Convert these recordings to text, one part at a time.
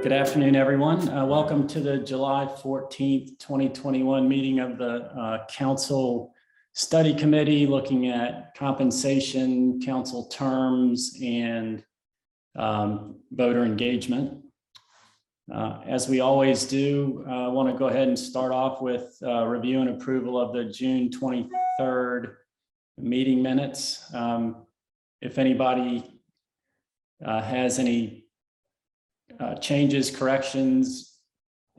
Good afternoon, everyone. Welcome to the July 14th, 2021 meeting of the Council Study Committee looking at compensation, council terms, and voter engagement. As we always do, I want to go ahead and start off with review and approval of the June 23rd meeting minutes. If anybody has any changes, corrections,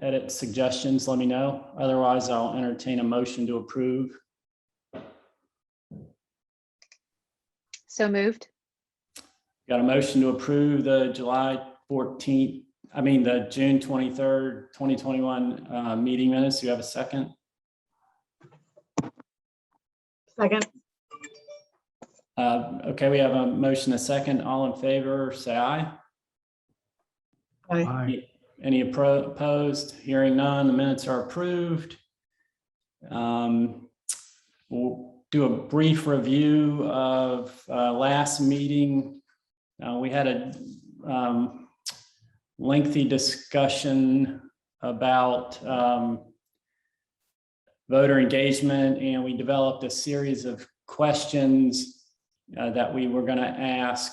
edits, suggestions, let me know. Otherwise, I'll entertain a motion to approve. So moved. Got a motion to approve the July 14th, the June 23rd, 2021 meeting minutes. Do you have a second? Second. Okay, we have a motion, a second. All in favor, say aye. Aye. Any opposed? Hearing none, the minutes are approved. We'll do a brief review of last meeting. We had a lengthy discussion about voter engagement, and we developed a series of questions that we were going to ask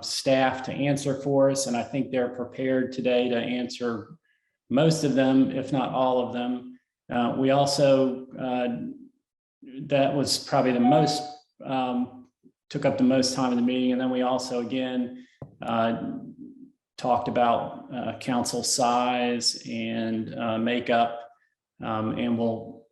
staff to answer for us, and I think they're prepared today to answer most of them, if not all of them. We also, that was probably the most, took up the most time of the meeting, and then we also again talked about council size and makeup, and we'll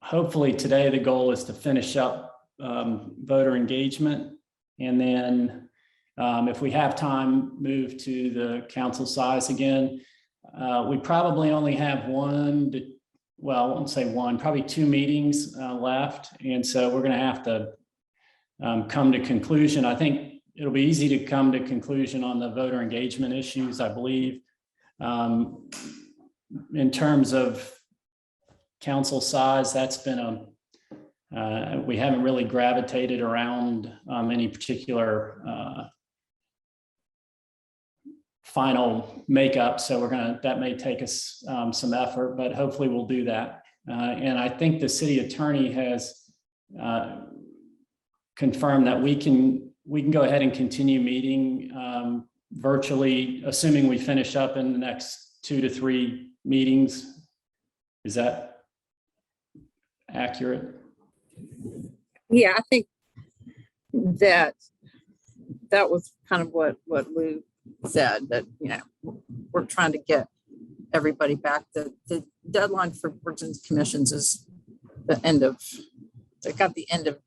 hopefully today the goal is to finish up voter engagement, and then if we have time, move to the council size again. We probably only have I won't say one, probably 2 meetings left. And so we're going to have to come to conclusion. I think it'll be easy to come to conclusion on the voter engagement issues, I believe. In terms of council size, that's been we haven't really gravitated around any particular final makeup, so that may take us some effort, but hopefully we'll do that. And I think the city attorney has confirmed that we can go ahead and continue meeting virtually, assuming we finish up in the next 2 to 3 meetings. Is that accurate? Yeah, I think that was kind of what Lou said, that, we're trying to get everybody back. The deadline for boards and commissions is the end of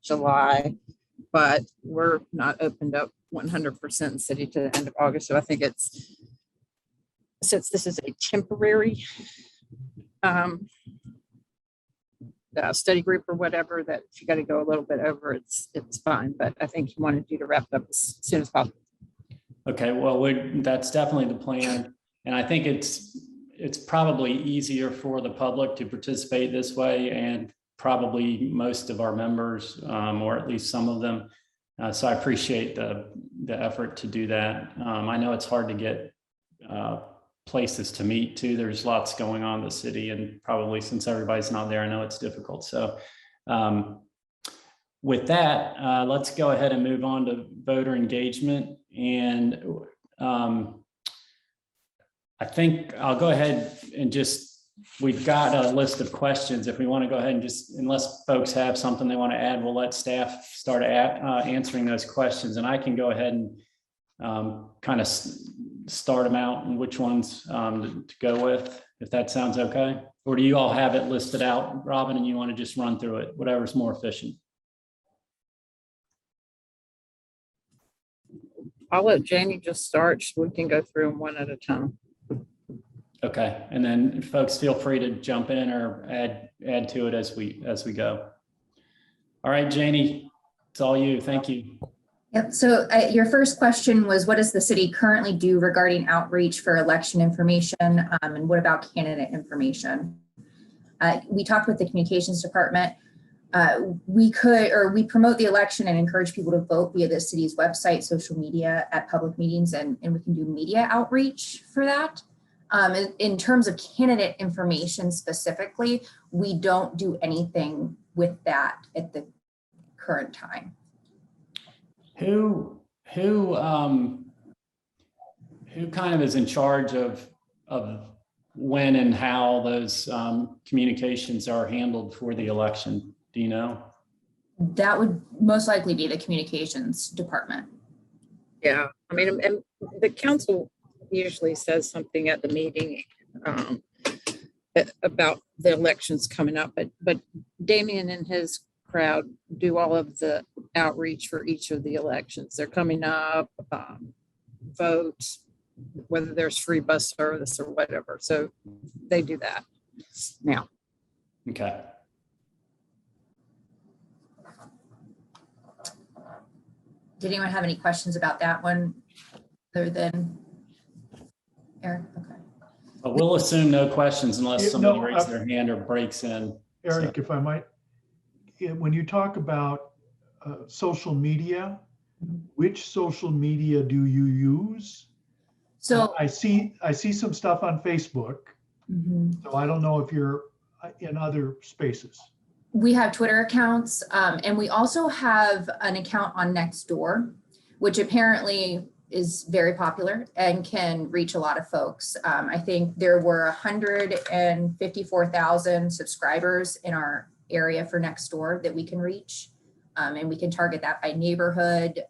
July, but we're not opened up 100% city to the end of August. So I think since this is a temporary study group or whatever, that if you got to go a little bit over, it's fine. But I think he wanted you to wrap up as soon as possible. Okay, well, that's definitely the plan. And I think it's probably easier for the public to participate this way, and probably most of our members, or at least some of them. So I appreciate the effort to do that. I know it's hard to get places to meet too. There's lots going on in the city, and probably since everybody's not there, I know it's difficult. So with that, let's go ahead and move on to voter engagement. And I think I'll go ahead and we've got a list of questions. If we want to go ahead and unless folks have something they want to add, we'll let staff start answering those questions. And I can go ahead and kind of start them out and which ones to go with, if that sounds okay. Or do you all have it listed out, Robin, and you want to just run through it, whatever's more efficient? I'll let Jamie just start. We can go through them one at a time. Okay, and then folks feel free to jump in or add to it as we go. All right, Janie, it's all you. Thank you. Yep. So your first question was, what does the city currently do regarding outreach for election information, and what about candidate information? We talked with the communications department. We promote the election and encourage people to vote via the city's website, social media, at public meetings, and we can do media outreach for that. In terms of candidate information specifically, we don't do anything with that at the current time. Who kind of is in charge of when and how those communications are handled for the election? Do you know? That would most likely be the communications department. Yeah, I mean, and the council usually says something at the meeting about the elections coming up, but Damien and his crowd do all of the outreach for each of the elections. They're coming up, votes, whether there's free bus service or whatever. So they do that now. Okay. Did anyone have any questions about that one other than Eric? Okay. But we'll assume no questions unless Yeah, somebody no, raises their hand or breaks in. Eric, if I might, when you talk about social media, which social media do you use? So I see some stuff on Facebook, so I don't know if you're in other spaces. we have Twitter accounts, and we also have an account on Nextdoor, which apparently is very popular and can reach a lot of folks. I think there were 154,000 subscribers in our area for Nextdoor that we can reach. And we can target that by neighborhood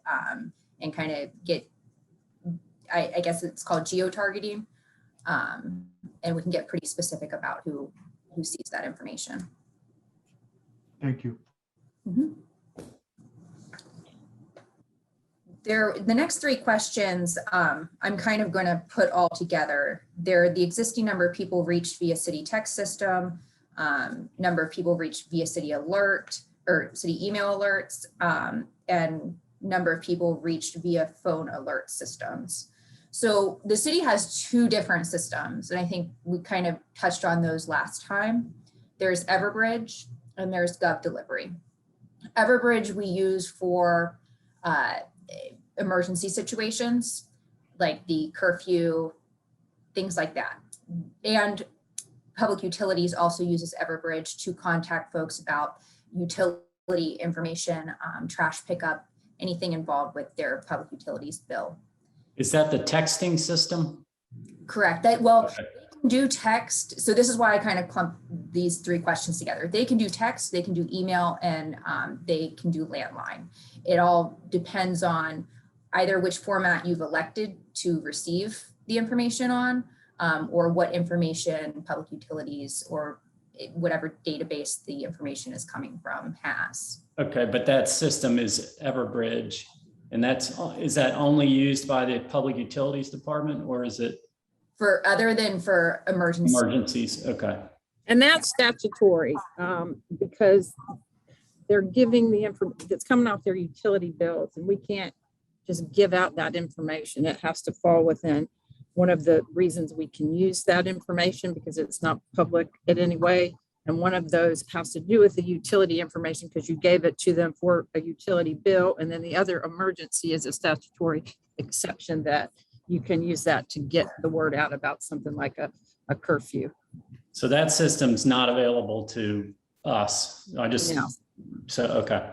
and kind of get, I guess it's called geo-targeting. And we can get pretty specific about who sees that information. Thank you. Mm-hmm. The next three questions, I'm kind of going to put all together. They're the existing number of people reached via city text system, number of people reached via city alert or city email alerts, and number of people reached via phone alert systems. So the city has two different systems, and I think we kind of touched on those last time. There's Everbridge and there's Gov Delivery. Everbridge we use for emergency situations like the curfew, things like that. And Public Utilities also uses Everbridge to contact folks about utility information, trash pickup, anything involved with their public utilities bill. Is that the texting system? Correct. Well, Okay. they can do text. So this is why I kind of clump these three questions together. They can do text, they can do email, and they can do landline. It all depends on either which format you've elected to receive the information on, or what information Public Utilities or whatever database the information is coming from has. Okay, but that system is Everbridge, and is that only used by the Public Utilities Department, or is it For other than for emergencies? Okay. And that's statutory because they're giving the information that's coming off their utility bills, and we can't just give out that information. It has to fall within one of the reasons we can use that information because it's not public in any way. And one of those has to do with the utility information because you gave it to them for a utility bill. And then the other emergency is a statutory exception that you can use that to get the word out about something like a curfew. So that system's not available to us. No. So, okay.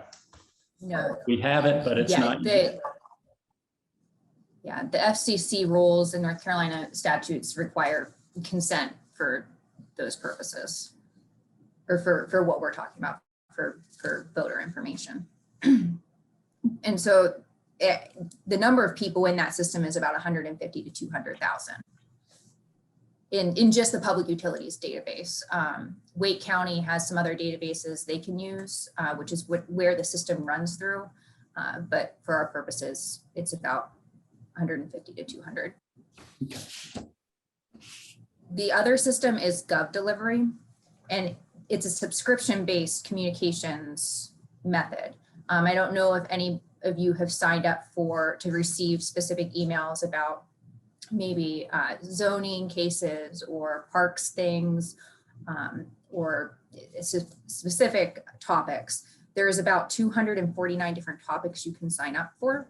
No. We have it, but it's not. The FCC rules and North Carolina statutes require consent for those purposes, or for what we're talking about for voter information. And so the number of people in that system is about 150 to 200,000 in just the Public Utilities database. Wake County has some other databases they can use, which is where the system runs through. But for our purposes, it's about 150 to 200. Okay. The other system is Gov Delivery, and it's a subscription-based communications method. I don't know if any of you have signed up to receive specific emails about maybe zoning cases or parks things, or specific topics. There's about 249 different topics you can sign up for.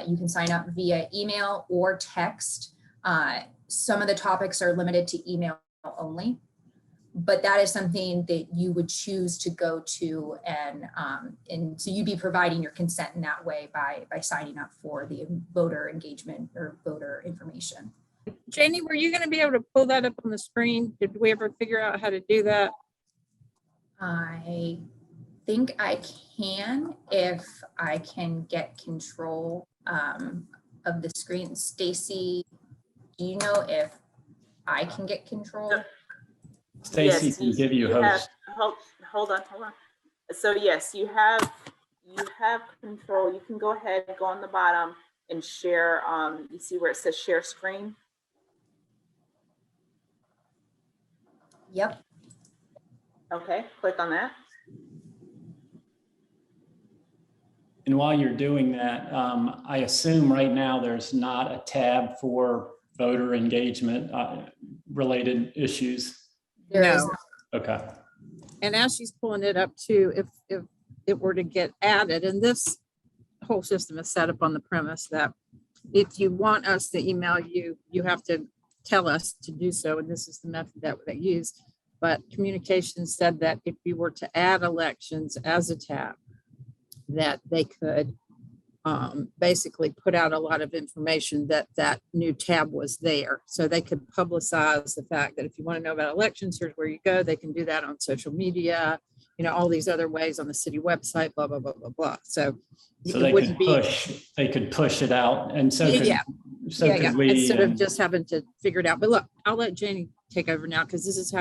You can sign up via email or text. some of the topics are limited to email only, but that is something that you would choose to go to, and so you'd be providing your consent in that way by signing up for the voter engagement or voter information. Janie, were you going to be able to pull that up on the screen? Did we ever figure out how to do that? I think I can if I can get control of the screen. Stacy, do you know if I can get control? Stacy Yes, can give you have, host. hold on. So yes, you have control. You can go ahead, go on the bottom and share. You see where it says share screen? Yep. Okay, click on that. And while you're doing that, I assume right now there's not a tab for voter engagement related issues. There is No. Okay. And as she's pulling it up too, if it were to get added, and this whole system is set up on the premise that if you want us to email you, you have to tell us to do so. And this is the method that they use. But communications said that if you were to add elections as a tab, that they could basically put out a lot of information that new tab was there. So they could publicize the fact that if you want to know about elections, here's where you go. They can do that on social media, all these other ways on the city website, blah, blah, blah, blah, blah. So they could push it out. And so could we, instead of just having to figure it out. But look, I'll let Janie take over now because this is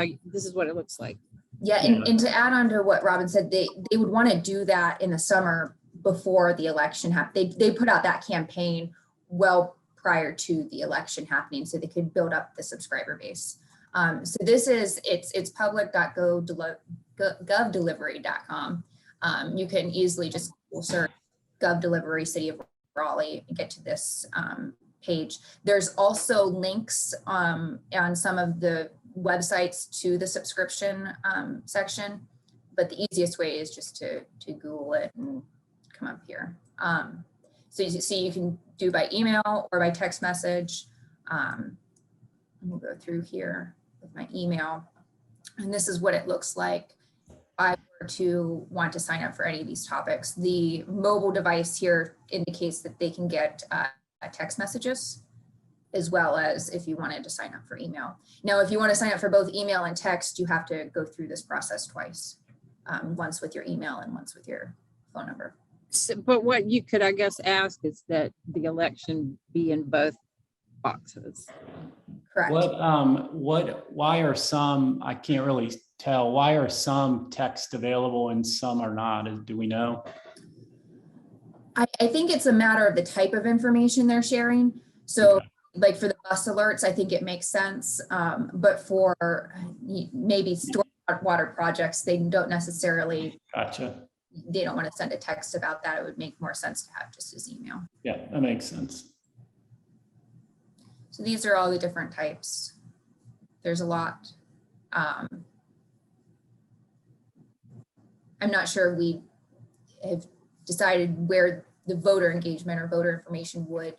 what it looks like. Yeah, and to add on to what Robin said, they would want to do that in the summer before the election happened. They put out that campaign well prior to the election happening, so they could build up the subscriber base. So this is it's public.govdelivery.com. You can easily just search Gov Delivery City of Raleigh and get to this page. There's also links on some of the websites to the subscription section, but the easiest way is just to Google it and come up here. So you see you can do by email or by text message. We'll go through here with my email, and this is what it looks like. If I were to want to sign up for any of these topics, the mobile device here indicates that they can get text messages, as well as if you wanted to sign up for email. Now, if you want to sign up for both email and text, you have to go through this process twice, once with your email and once with your phone number. So, but what you could, I guess, ask is that the election be in both boxes. Correct. Why are some, I can't really tell, why are some text available and some are not? Do we know? I think it's a matter of the type of information they're sharing. So like for the bus alerts, I think it makes sense. But for maybe stormwater projects, they don't necessarily, Gotcha. they don't want to send a text about that. It would make more sense to have just as email. Yeah, that makes sense. So these are all the different types. There's a lot. I'm not sure we have decided where the voter engagement or voter information would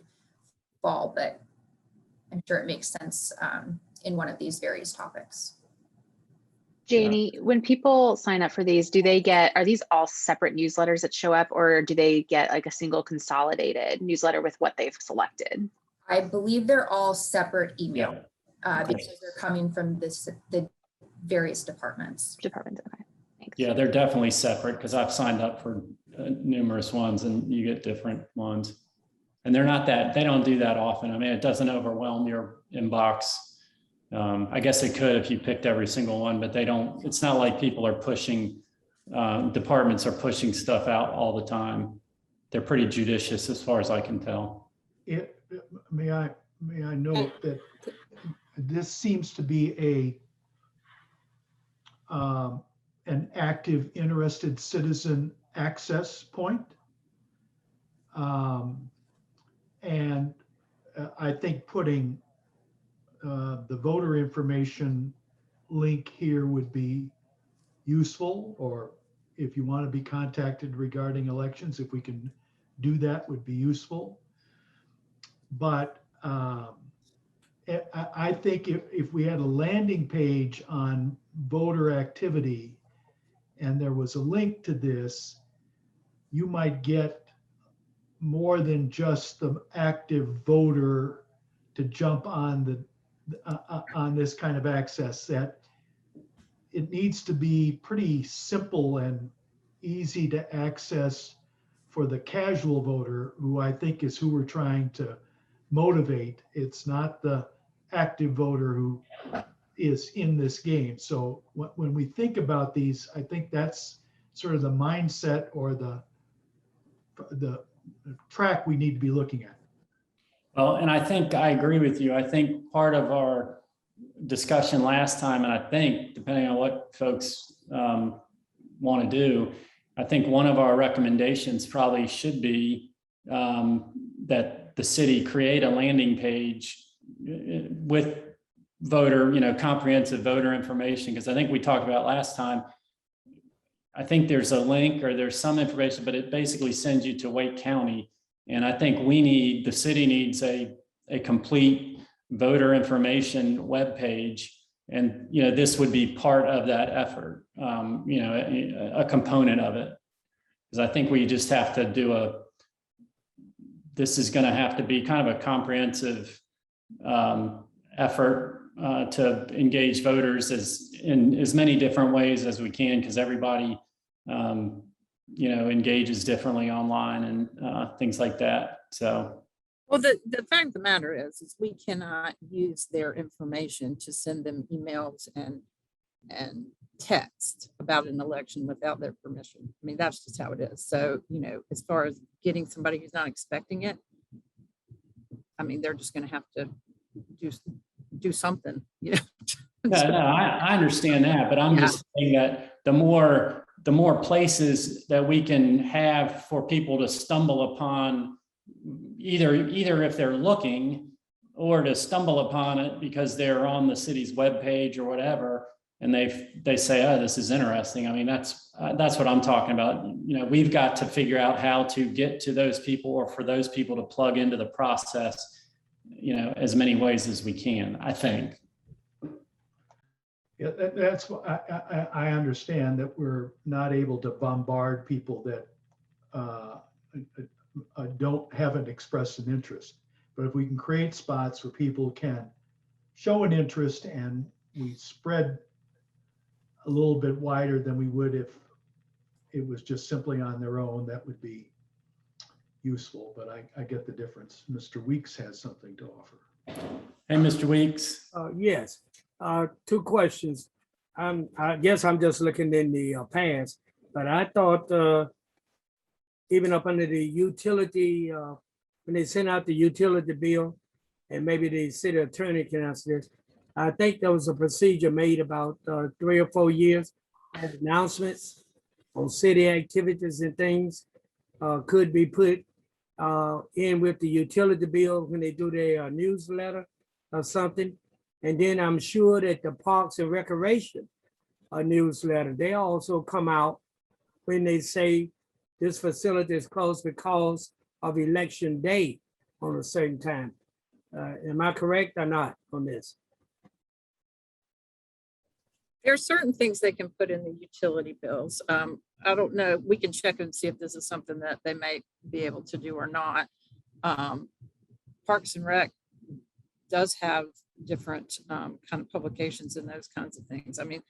fall, but I'm sure it makes sense in one of these various topics. Janie, when people sign up for these, are these all separate newsletters that show up, or do they get like a single consolidated newsletter with what they've selected? I believe they're all separate email Yeah. because they're coming from the various departments. Okay, thanks. Yeah, they're definitely separate because I've signed up for numerous ones and you get different ones. And they don't do that often. I mean, it doesn't overwhelm your inbox. I guess it could if you picked every single one, but they don't, it's not like people are pushing, departments are pushing stuff out all the time. They're pretty judicious as far as I can tell. May I note that this seems to be an active, interested citizen access point. And I think putting the voter information link here would be useful, or if you want to be contacted regarding elections, if we can do that, would be useful. But I think if we had a landing page on voter activity and there was a link to this, you might get more than just the active voter to jump on on this kind of access. That it needs to be pretty simple and easy to access for the casual voter, who I think is who we're trying to motivate. It's not the active voter who is in this game. So when we think about these, I think that's sort of the mindset or the track we need to be looking at. Well, and I think I agree with you. I think part of our discussion last time, and I think depending on what folks want to do, I think one of our recommendations probably should be that the city create a landing page with voter, comprehensive voter information. Because I think we talked about last time, I think there's a link or there's some information, but it basically sends you to Wake County. And I think the city needs a complete voter information webpage. And, this would be part of that effort, a component of it. Because I think we just have to this is going to have to be kind of a comprehensive effort to engage voters in as many different ways as we can, because everybody, engages differently online and things like that. So. Well, the fact of the matter is we cannot use their information to send them emails and text about an election without their permission. I mean, that's just how it is. So, as far as getting somebody who's not expecting it, I mean, they're just going to have to do something, Yeah, no, I understand that, but I'm just saying that the more places that we can have for people to stumble upon, either if they're looking or to stumble upon it because they're on the city's webpage or whatever, and they say, oh, this is interesting. I mean, that's what I'm talking about. We've got to figure out how to get to those people, or for those people to plug into the process, as many ways as we can, I think. Yeah, that's what I understand, that we're not able to bombard people that haven't expressed an interest. But if we can create spots where people can show an interest and we spread a little bit wider than we would if it was just simply on their own, that would be useful. But I get the difference. Mr. Weeks has something to offer. Hey, Mr. Weeks. Yes, two questions. I guess I'm just looking in the past, but I thought even up under the utility, when they sent out the utility bill, and maybe the city attorney can answer this, I think there was a procedure made about 3 or 4 years of announcements on city activities and things could be put in with the utility bill when they do their newsletter or something. And then I'm sure that the Parks and Recreation newsletter, they also come out when they say this facility is closed because of election day on a certain time. Am I correct or not on this? There are certain things they can put in the utility bills. I don't know. We can check and see if this is something that they may be able to do or not. Parks and Rec does have different kind of publications and those kinds of things. I mean,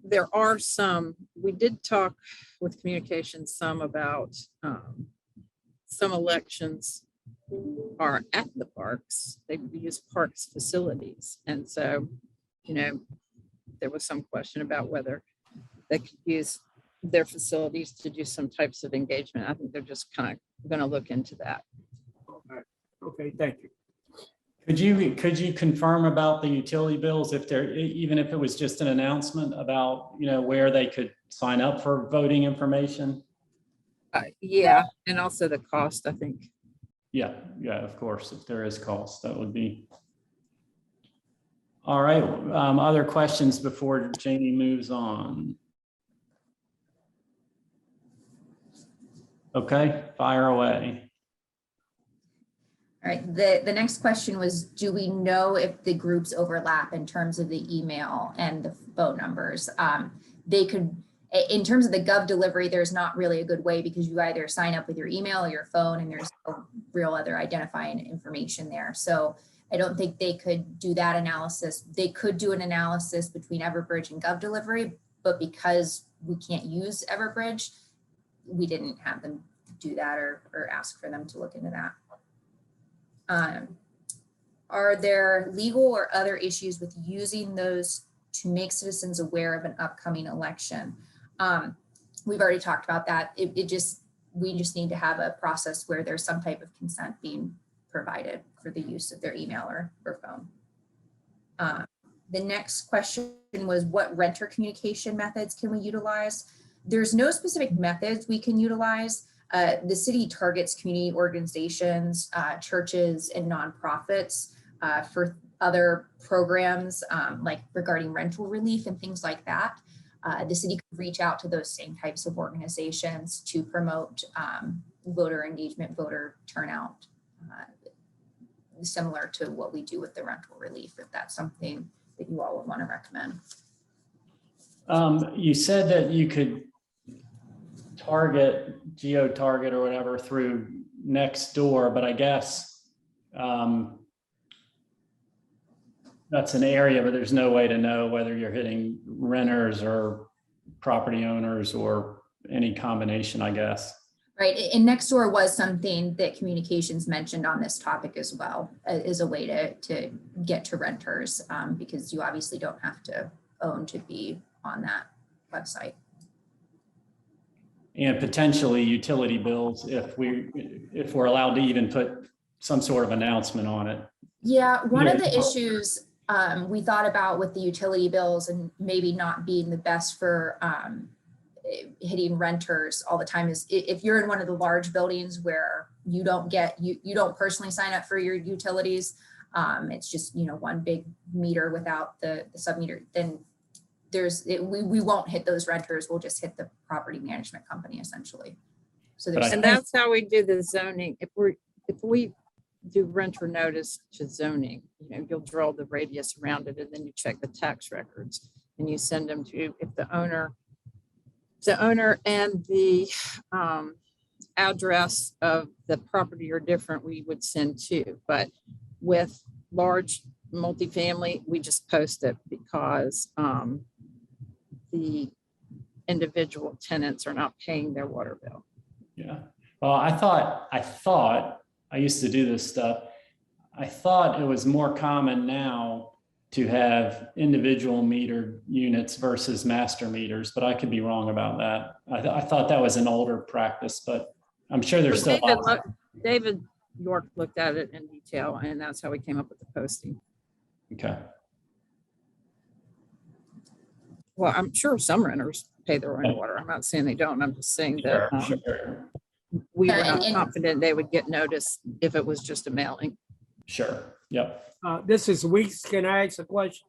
there are some, we did talk with communications some about some elections are at the parks. They use parks facilities. And so, there was some question about whether they could use their facilities to do some types of engagement. I think they're just kind of going to look into that. Okay, thank you. Could you confirm about the utility bills, if even if it was just an announcement about, where they could sign up for voting information? Yeah, and also the cost, I think. Yeah, of course, if there is cost, that would be. All right, other questions before Jamie moves on? Okay, fire away. All right, the next question was, do we know if the groups overlap in terms of the email and the phone numbers? They could, in terms of the Gov delivery, there's not really a good way because you either sign up with your email or your phone and there's no real other identifying information there. So I don't think they could do that analysis. They could do an analysis between Everbridge and Gov delivery, but because we can't use Everbridge, we didn't have them do that or ask for them to look into that. Are there legal or other issues with using those to make citizens aware of an upcoming election? We've already talked about that. We just need to have a process where there's some type of consent being provided for the use of their email or phone. The next question was, what renter communication methods can we utilize? There's no specific methods we can utilize. The city targets community organizations, churches, and nonprofits for other programs like regarding rental relief and things like that. The city could reach out to those same types of organizations to promote voter engagement, voter turnout, similar to what we do with the rental relief, if that's something that you all would want to recommend. You said that you could geo-target or whatever through Nextdoor, but I guess that's an area, but there's no way to know whether you're hitting renters or property owners or any combination, I guess. Right, and Nextdoor was something that communications mentioned on this topic as well, as a way to get to renters, because you obviously don't have to own to be on that website. And potentially utility bills if we're allowed to even put some sort of announcement on it. Yeah, one of the issues we thought about with the utility bills and maybe not being the best for hitting renters all the time is if you're in one of the large buildings where you don't personally sign up for your utilities, it's just, one big meter without the sub meter, then we won't hit those renters. We'll just hit the property management company essentially. So and that's how we do the zoning. If we do renter notice to zoning, you'll draw the radius around it and then you check the tax records and you send them to, if the owner and the address of the property are different, we would send two. But with large multifamily, we just post it because the individual tenants are not paying their water bill. Yeah. Well, I thought I used to do this stuff. I thought it was more common now to have individual meter units versus master meters, but I could be wrong about that. I thought that was an older practice, but I'm sure there's still. David York looked at it in detail, and that's how we came up with the posting. Okay. Well, I'm sure some renters pay their own water. I'm not saying they don't. I'm just saying that Sure. we were not confident they would get notice if it was just a mailing. Sure. Yep. This is Weeks. Can I ask a question?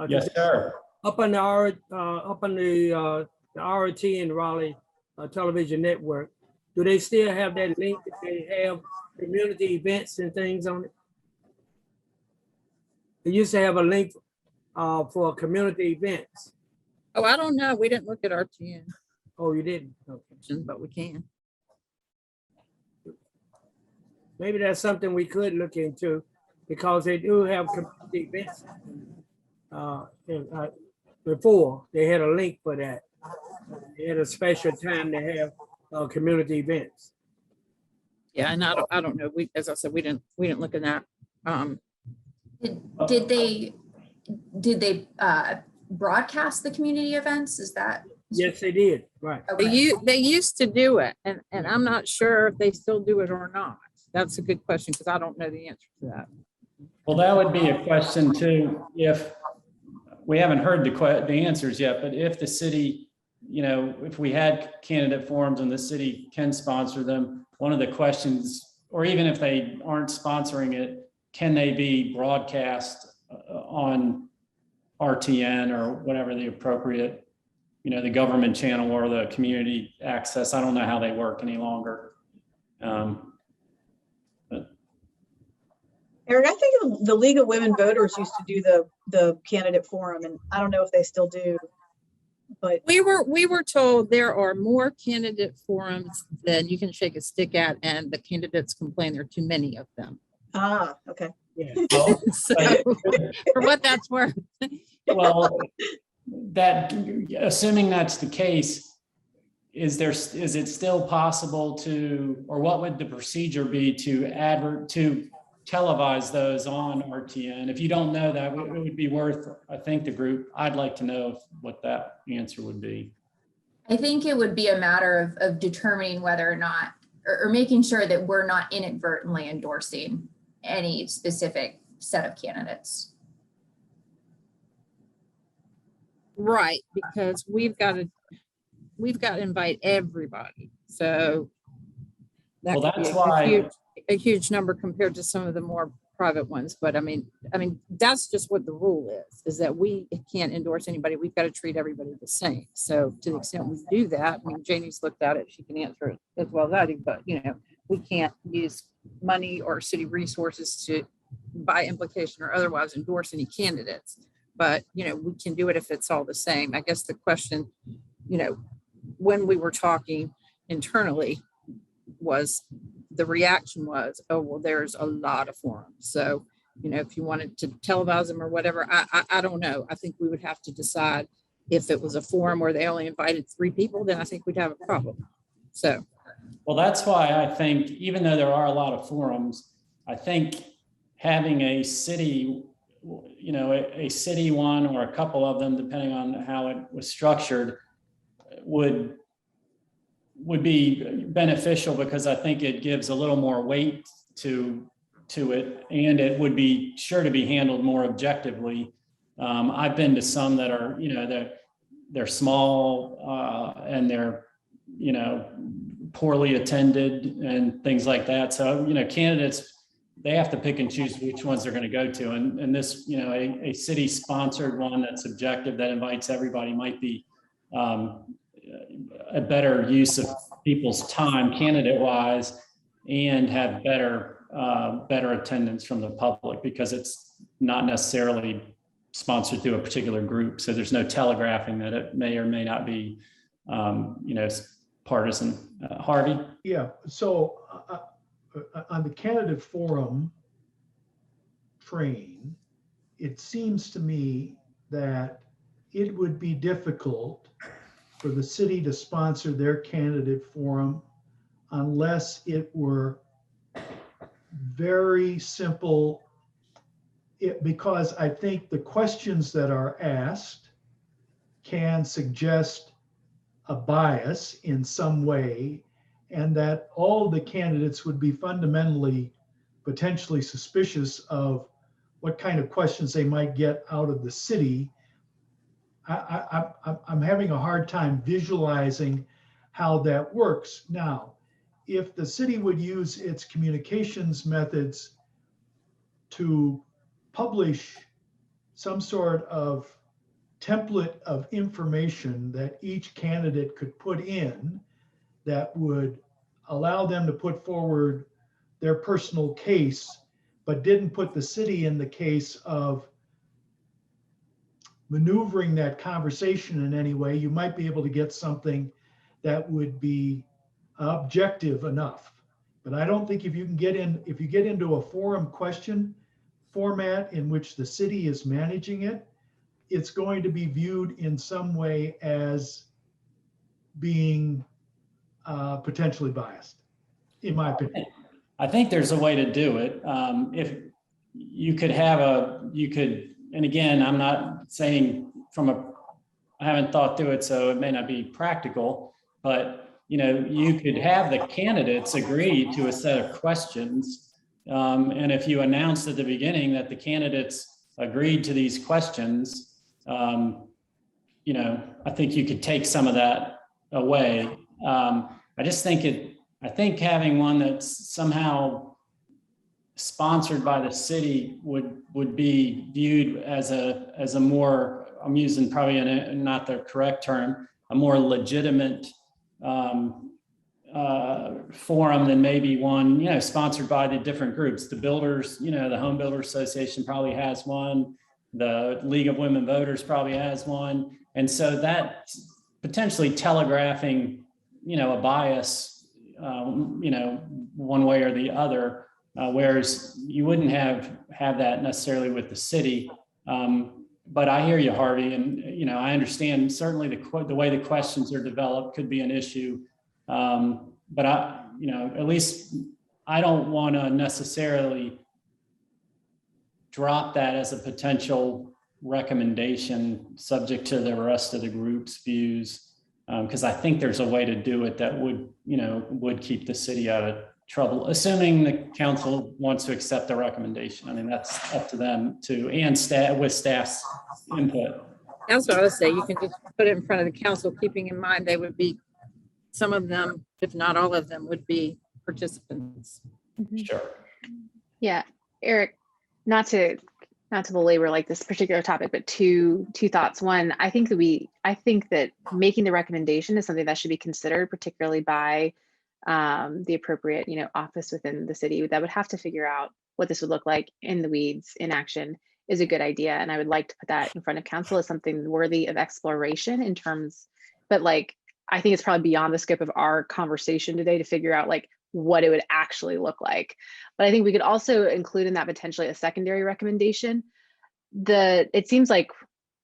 Yes, sir. Up on the RT and Raleigh television network, do they still have that link that they have community events and things on it? They used to have a link for community events. Oh, I don't know. We didn't look at RTN. Oh, you didn't? Okay. But we can. Maybe that's something we could look into because they do have community events. Before they had a link for that. They had a special time to have community events. Yeah, and I don't know. As I said, we didn't look at that. Did they broadcast the community events? Is that? Yes, they did. Right. Okay. They used to do it, and I'm not sure if they still do it or not. That's a good question because I don't know the answer to that. Well, that would be a question too. If we haven't heard the answers yet, but if the city, if we had candidate forums and the city can sponsor them, one of the questions, or even if they aren't sponsoring it, can they be broadcast on RTN or whatever the appropriate, the government channel or the community access? I don't know how they work any longer. Eric, I think the League of Women Voters used to do the candidate forum, and I don't know if they still do. But we were told there are more candidate forums than you can shake a stick at, and the candidates complain there are too many of them. okay. Yeah. Well, So, for what that's worth. well, that, assuming that's the case, is it still possible to, or what would the procedure be to televise those on RTN? If you don't know that, it would be worth, I think the group, I'd like to know what that answer would be. I think it would be a matter of determining whether or not, or making sure that we're not inadvertently endorsing any specific set of candidates. Right, because we've got to invite everybody. So that Well, could be that's why a huge number compared to some of the more private ones. But I mean, that's just what the rule is that we can't endorse anybody. We've got to treat everybody the same. So to the extent we do that, I mean, Janie's looked at it, she can answer it as well as I do, but we can't use money or city resources to, by implication or otherwise, endorse any candidates. But, we can do it if it's all the same. I guess the question, when we were talking internally, was the reaction was, oh, well, there's a lot of forums. So, if you wanted to televise them or whatever, I don't know. I think we would have to decide if it was a forum where they only invited 3 people, then I think we'd have a problem. So. Well, that's why I think, even though there are a lot of forums, I think having a city, a city one or a couple of them, depending on how it was structured, would be beneficial, because I think it gives a little more weight to it, and it would be sure to be handled more objectively. I've been to some that are, they're small and they're, poorly attended and things like that. So, candidates, they have to pick and choose which ones they're going to go to. And this, a city sponsored one that's objective, that invites everybody, might be a better use of people's time candidate wise, and have better attendance from the public, because it's not necessarily sponsored through a particular group. So there's no telegraphing that it may or may not be, partisan. Harvey? Yeah, so on the candidate forum train, it seems to me that it would be difficult for the city to sponsor their candidate forum unless it were very simple, because I think the questions that are asked can suggest a bias in some way, and that all the candidates would be fundamentally potentially suspicious of what kind of questions they might get out of the city. I'm having a hard time visualizing how that works. Now, if the city would use its communications methods to publish some sort of template of information that each candidate could put in, that would allow them to put forward their personal case, but didn't put the city in the case of maneuvering that conversation in any way, you might be able to get something that would be objective enough. But I don't think if you get into a forum question format in which the city is managing it, it's going to be viewed in some way as being potentially biased, in my opinion. I think there's a way to do it. If you could and again, I'm not saying I haven't thought through it, so it may not be practical, but you could have the candidates agree to a set of questions. And if you announced at the beginning that the candidates agreed to these questions, I think you could take some of that away. I think having one that's somehow sponsored by the city would be viewed as a more, I'm using probably not the correct term, a more legitimate forum than maybe one, sponsored by the different groups. The builders, the Home Builders Association probably has one. The League of Women Voters probably has one. And so that potentially telegraphing, a bias, one way or the other, whereas you wouldn't have that necessarily with the city. But I hear you, Harvey, and I understand certainly the way the questions are developed could be an issue. But at least I don't want to necessarily drop that as a potential recommendation subject to the rest of the group's views. Because I think there's a way to do it that would keep the city out of trouble, assuming the council wants to accept the recommendation. I mean, that's up to them too, and with staff's input. That's what I would say. You can just put it in front of the council, keeping in mind they would be, some of them, if not all of them, would be participants. Sure. Yeah, Eric, not to belabor like this particular topic, but two thoughts. One, I think that making the recommendation is something that should be considered, particularly by the appropriate, office within the city that would have to figure out what this would look like in the weeds in action is a good idea. And I would like to put that in front of council as something worthy of exploration in terms, but like, I think it's probably beyond the scope of our conversation today to figure out like what it would actually look like. But I think we could also include in that potentially a secondary recommendation. It seems like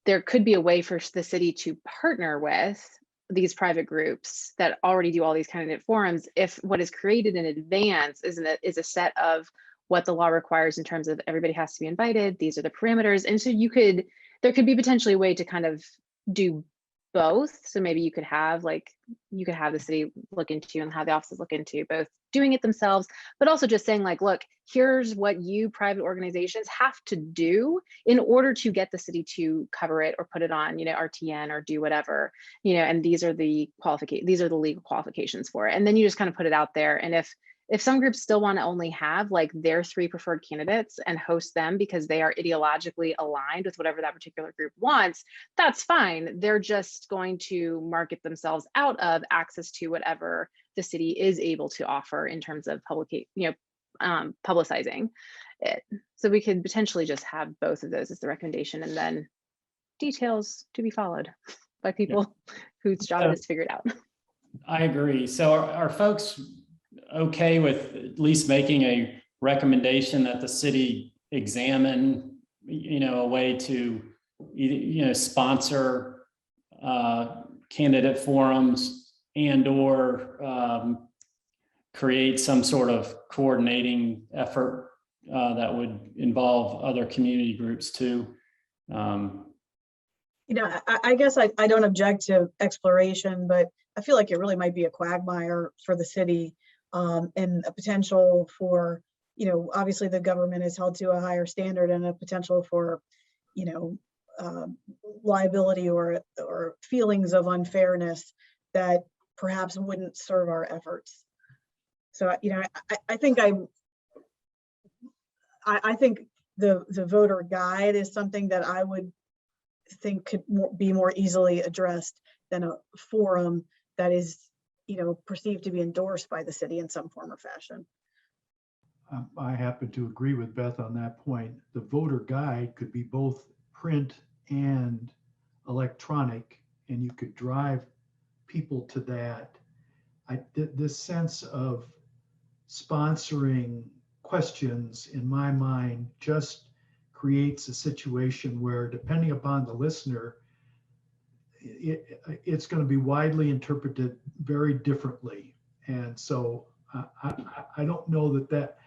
there could be a way for the city to partner with these private groups that already do all these candidate forums if what is created in advance is a set of what the law requires in terms of everybody has to be invited, these are the parameters. And so there could be potentially a way to kind of do both. So maybe you could have the city look into and have the offices look into both doing it themselves, but also just saying like, look, here's what you private organizations have to do in order to get the city to cover it or put it on, RTN or do whatever, and these are the legal qualifications for it. And then you just kind of put it out there. And if some groups still want to only have like their 3 preferred candidates and host them because they are ideologically aligned with whatever that particular group wants, that's fine. They're just going to market themselves out of access to whatever the city is able to offer in terms of publicizing it. So we could potentially just have both of those as the recommendation and then details to be followed by people whose job it is to figure it out. I agree. So are folks okay with at least making a recommendation that the city examine, a way to, sponsor candidate forums and or create some sort of coordinating effort that would involve other community groups too? I guess I don't object to exploration, but I feel like it really might be a quagmire for the city. And a potential for, obviously the government is held to a higher standard and a potential for, liability or feelings of unfairness that perhaps wouldn't serve our efforts. So, I think the voter guide is something that I would think could be more easily addressed than a forum that is perceived to be endorsed by the city in some form or fashion. I happen to agree with Beth on that point. The voter guide could be both print and electronic, and you could drive people to that. This sense of sponsoring questions, in my mind, just creates a situation where, depending upon the listener, it's going to be widely interpreted very differently. And so I don't know that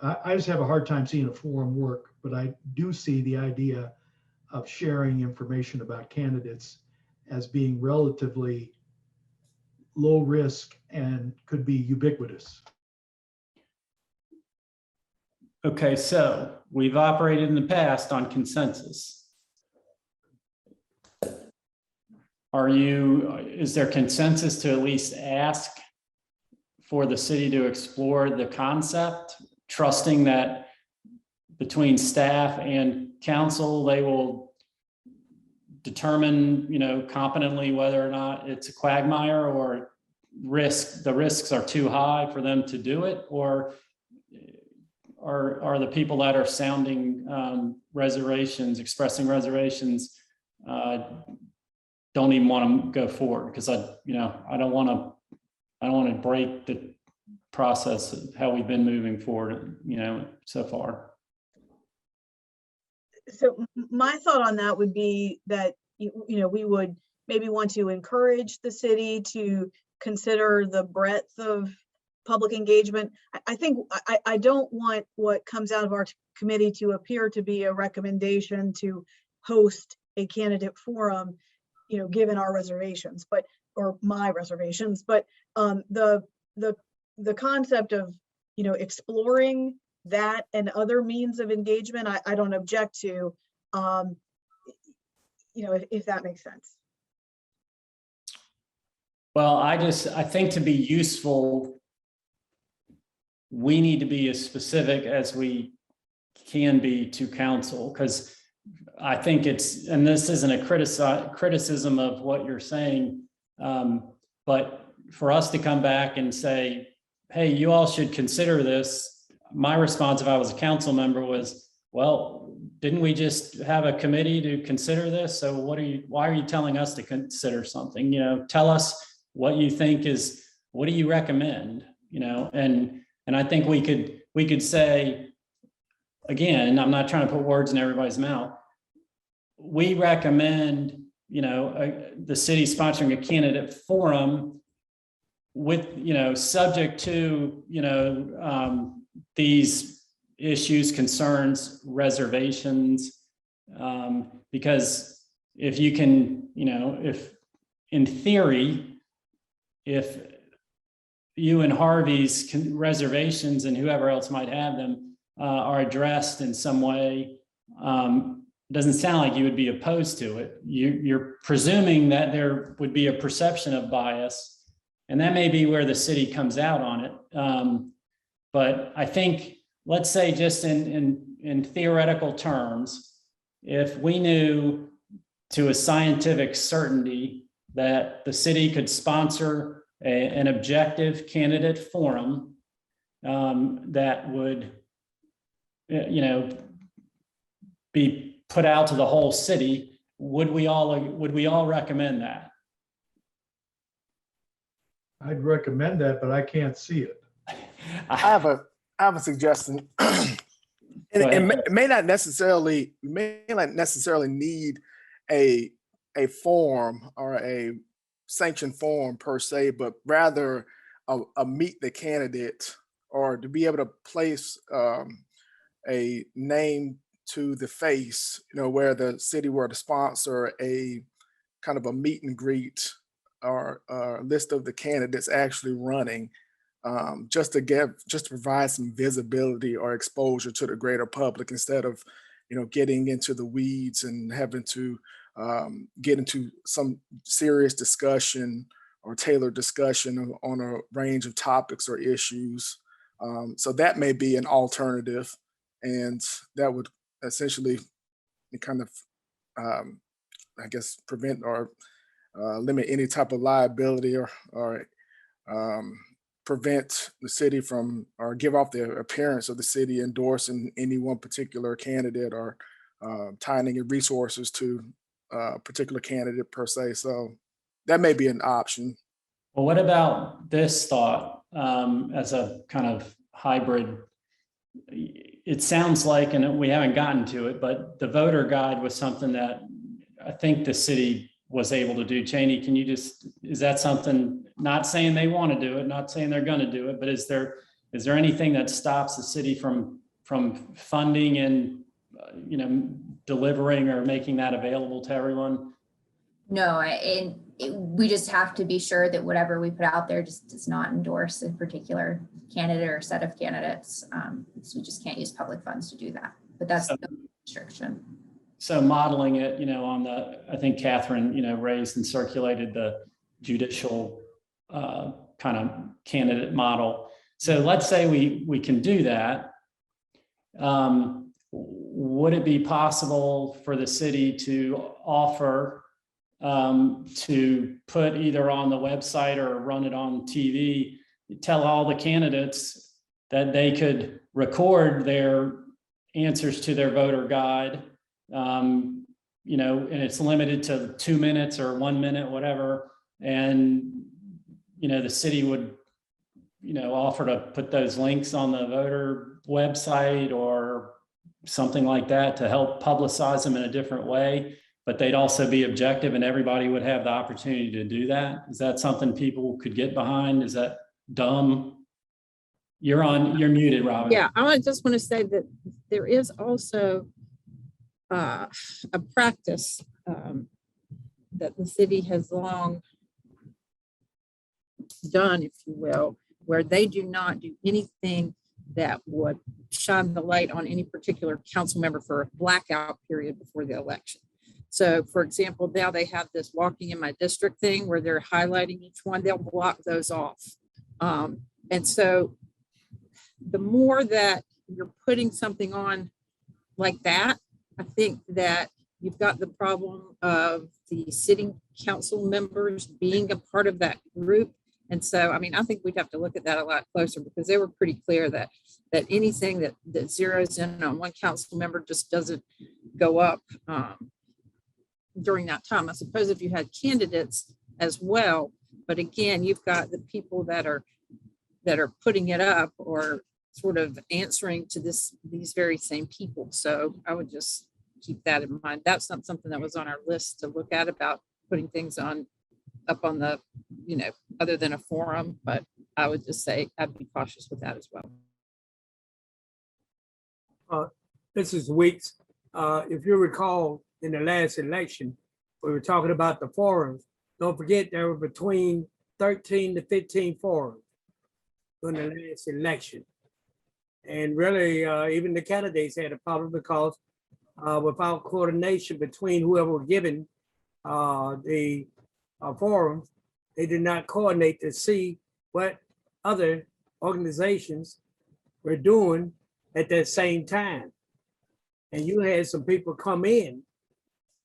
I just have a hard time seeing a forum work, but I do see the idea of sharing information about candidates as being relatively low risk and could be ubiquitous. Okay, so we've operated in the past on consensus. Is there consensus to at least ask for the city to explore the concept, trusting that between staff and council, they will determine, competently whether or not it's a quagmire, or the risks are too high for them to do it, or are the people that are sounding reservations, expressing reservations, don't even want to go forward? Because I don't want to break the process of how we've been moving forward, so far. So my thought on that would be that, we would maybe want to encourage the city to consider the breadth of public engagement. I think I don't want what comes out of our committee to appear to be a recommendation to host a candidate forum, given our reservations, or my reservations, but the concept of, exploring that and other means of engagement, I don't object to, if that makes sense. Well, I think to be useful, we need to be as specific as we can be to council, because I think and this isn't a criticism of what you're saying, but for us to come back and say, hey, you all should consider this. My response, if I was a council member, was, well, didn't we just have a committee to consider this? So why are you telling us to consider something? Tell us what you think what do you recommend? And I think we could say, again, I'm not trying to put words in everybody's mouth. We recommend, the city sponsoring a candidate forum with, subject to, these issues, concerns, reservations, because if you can, if in theory, if you and Harvey's reservations and whoever else might have them are addressed in some way, doesn't sound like you would be opposed to it. You're presuming that there would be a perception of bias, and that may be where the city comes out on it. But I think, let's say just in theoretical terms, if we knew to a scientific certainty that the city could sponsor an objective candidate forum that would, be put out to the whole city, would we all recommend that? I'd recommend that, but I can't see it. I have a suggestion. It may not necessarily need a form or a sanctioned form per se, but rather a meet the candidate, or to be able to place a name to the face, where the city were to sponsor a kind of a meet and greet or a list of the candidates actually running, just to provide some visibility or exposure to the greater public, instead of, getting into the weeds and having to get into some serious discussion or tailored discussion on a range of topics or issues. So that may be an alternative, and that would essentially kind of, I guess, prevent or limit any type of liability or prevent the city from, or give off the appearance of the city endorsing any one particular candidate, or tying any resources to a particular candidate per se. So that may be an option. Well, what about this thought as a kind of hybrid? It sounds like, and we haven't gotten to it, but the voter guide was something that I think the city was able to do. Cheney, can you is that something, not saying they want to do it, not saying they're going to do it, but is there anything that stops the city from funding and, delivering or making that available to everyone? No, we just have to be sure that whatever we put out there just does not endorse a particular candidate or set of candidates. So we just can't use public funds to do that, but that's the restriction. So modeling it, I think Catherine, raised and circulated the judicial kind of candidate model. So let's say we can do that. Would it be possible for the city to offer to put either on the website or run it on TV, tell all the candidates that they could record their answers to their voter guide, you know, and it's limited to 2 minutes or 1 minute, whatever. And, you know, the city would, you know, offer to put those links on the voter website or something like that to help publicize them in a different way, but they'd also be objective and everybody would have the opportunity to do that. Is that something people could get behind? Is that dumb? You're muted, Robin. Yeah, I just want to say that there is also a practice that the city has long done, if you will, where they do not do anything that would shine the light on any particular council member for a blackout period before the election. So for example, now they have this walking in my district thing where they're highlighting each one, they'll block those off. And so the more that you're putting something on like that, I think that you've got the problem of the sitting council members being a part of that group. And so, I mean, I think we'd have to look at that a lot closer because they were pretty clear that anything that zeroes in on one council member just doesn't go up during that time. I suppose if you had candidates as well, but again, you've got the people that are putting it up or sort of answering to these very same people. So I would just keep that in mind. That's not something that was on our list to look at about putting things up on the, you know, other than a forum, but I would just say I'd be cautious with that as well. This is Weeks. If you recall, in the last election, we were talking about the forums. Don't forget there were between 13 to 15 forums in the last election. And really, even the candidates had a problem because without coordination between whoever were given the forums, they did not coordinate to see what other organizations were doing at that same time. And you had some people come in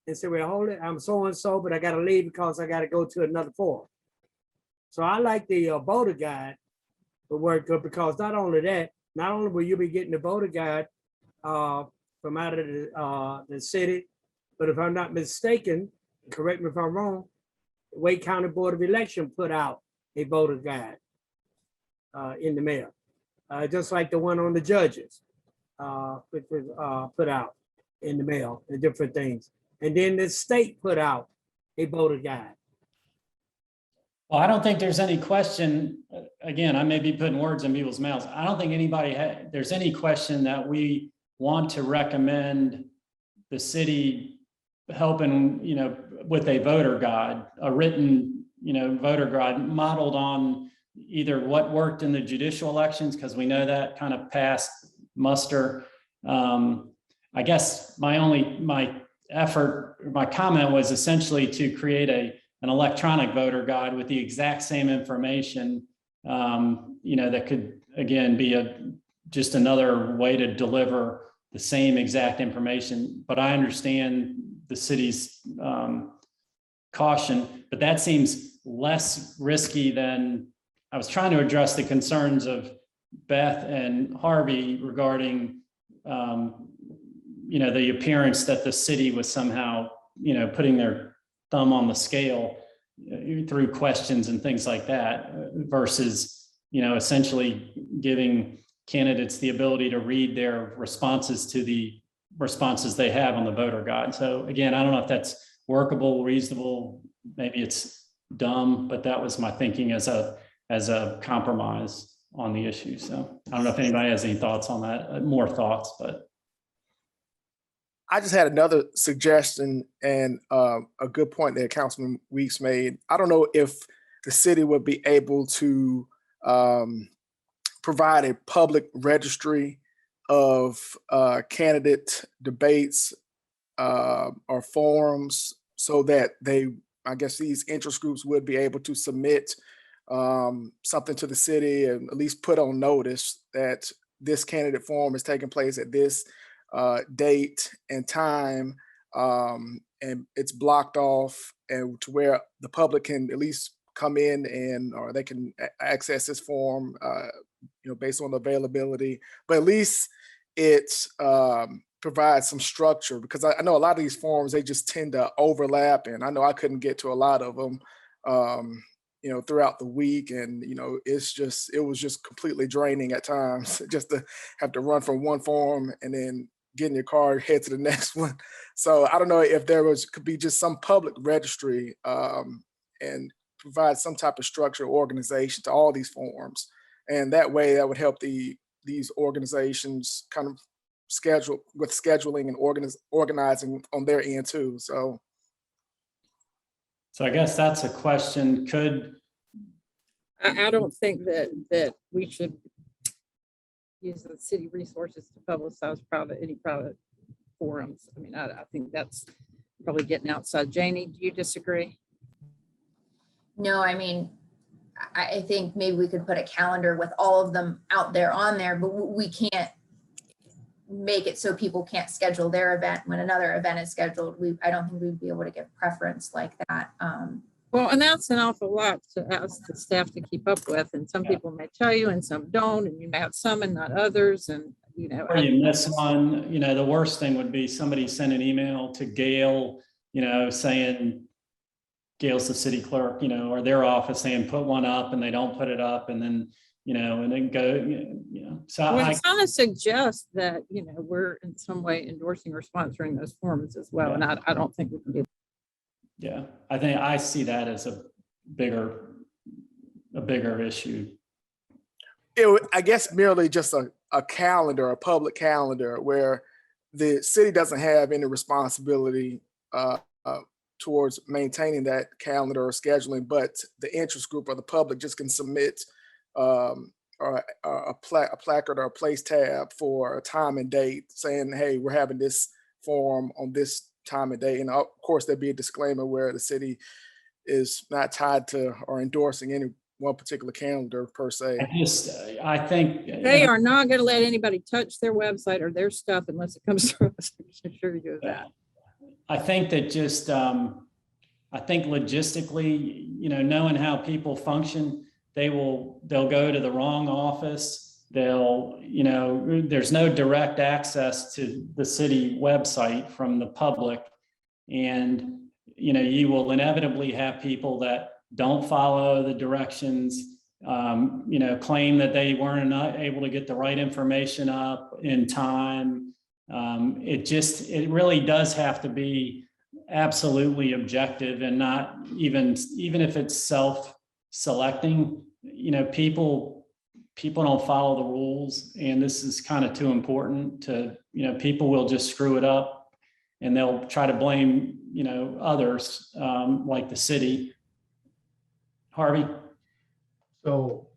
and say, well, hold it, I'm so-and-so, but I got to leave because I got to go to another forum. So I like the voter guide to work good because not only will you be getting the voter guide from out of the city, but if I'm not mistaken, correct me if I'm wrong, the Wake County Board of Election put out a voter guide in the mail, just like the one on the judges, which was put out in the mail and different things. And then the state put out a voter guide. Well, I don't think there's any question, again, I may be putting words in people's mouths. I don't think there's any question that we want to recommend the city helping, you know, with a voter guide, a written, you know, voter guide modeled on either what worked in the judicial elections, because we know that kind of passed muster. I guess my comment was essentially to create an electronic voter guide with the exact same information, you know, that could, again, be just another way to deliver the same exact information. But I understand the city's caution, but that seems less risky than, I was trying to address the concerns of Beth and Harvey regarding, you know, the appearance that the city was somehow, you know, putting their thumb on the scale through questions and things like that versus, you know, essentially giving candidates the ability to read their responses to the responses they have on the voter guide. So again, I don't know if that's workable, reasonable, maybe it's dumb, but that was my thinking as a compromise on the issue. So I don't know if anybody has any thoughts on that, more thoughts, but. I just had another suggestion and a good point that Councilman Weeks made. I don't know if the city would be able to provide a public registry of candidate debates or forums so that I guess these interest groups would be able to submit something to the city and at least put on notice that this candidate forum is taking place at this date and time, and it's blocked off, and to where the public can at least come in and or they can access this form, based on the availability. But at least it provides some structure, because I know a lot of these forms, they just tend to overlap, and I know I couldn't get to a lot of them throughout the week, and it was just completely draining at times just to have to run from one form and then get in your car, head to the next one. So I don't know if could be just some public registry and provide some type of structure or organization to all these forms. And that way that would help these organizations kind of scheduling and organizing on their end too. So I guess that's a question. I don't think that we should use the city resources to publicize any private forums. I mean, I think that's probably getting outside. Janie, do you disagree? No, I mean, I think maybe we could put a calendar with all of them out there on there, but we can't make it so people can't schedule their event when another event is scheduled. I don't think we'd be able to give preference like that. Well, and that's an awful lot to ask the staff to keep up with. And some people may tell you and some don't, and you may have some and not others. And, or you miss one, the worst thing would be somebody send an email to Gail, saying Gail's the city clerk, or their office saying, put one up, and they don't put it up. And then, and then go, So well, it kind of suggests that, we're in some way endorsing or sponsoring those forums as well. Yeah. And I don't think we can do that. Yeah, I think I see that as a bigger issue. I guess merely just a calendar, a public calendar, where the city doesn't have any responsibility towards maintaining that calendar or scheduling, but the interest group or the public just can submit or a placard or a place tab for a time and date saying, hey, we're having this forum on this time and day. And of course, there'd be a disclaimer where the city is not tied to or endorsing any one particular calendar per se. I think they are not going to let anybody touch their website or their stuff unless it comes through us. I can assure you of that. I think that just, I think logistically, knowing how people function, they'll go to the wrong office. There's no direct access to the city website from the public. And, you will inevitably have people that don't follow the directions, claim that they weren't able to get the right information up in time. It really does have to be absolutely objective, and not even if it's self-selecting, people don't follow the rules, and this is kind of too important to, people will just screw it up, and they'll try to blame, others, like the city. Harvey? So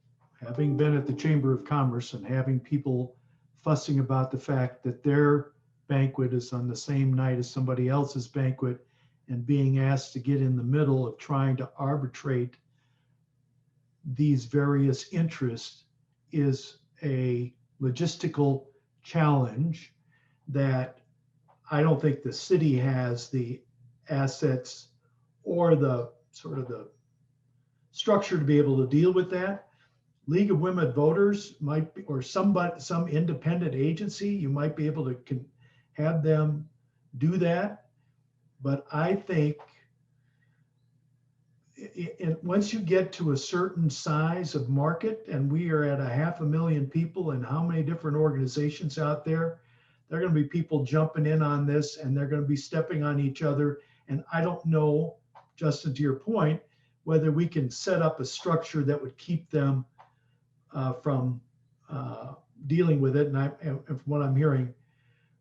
having been at the Chamber of Commerce and having people fussing about the fact that their banquet is on the same night as somebody else's banquet, and being asked to get in the middle of trying to arbitrate these various interests is a logistical challenge that I don't think the city has the assets or the sort of the structure to be able to deal with that. League of Women Voters might be, or some independent agency, you might be able to have them do that. But I think once you get to a certain size of market, and we are at 500,000 people, and how many different organizations out there, there are going to be people jumping in on this, and they're going to be stepping on each other. And I don't know, Justin, to your point, whether we can set up a structure that would keep them from dealing with it. And from what I'm hearing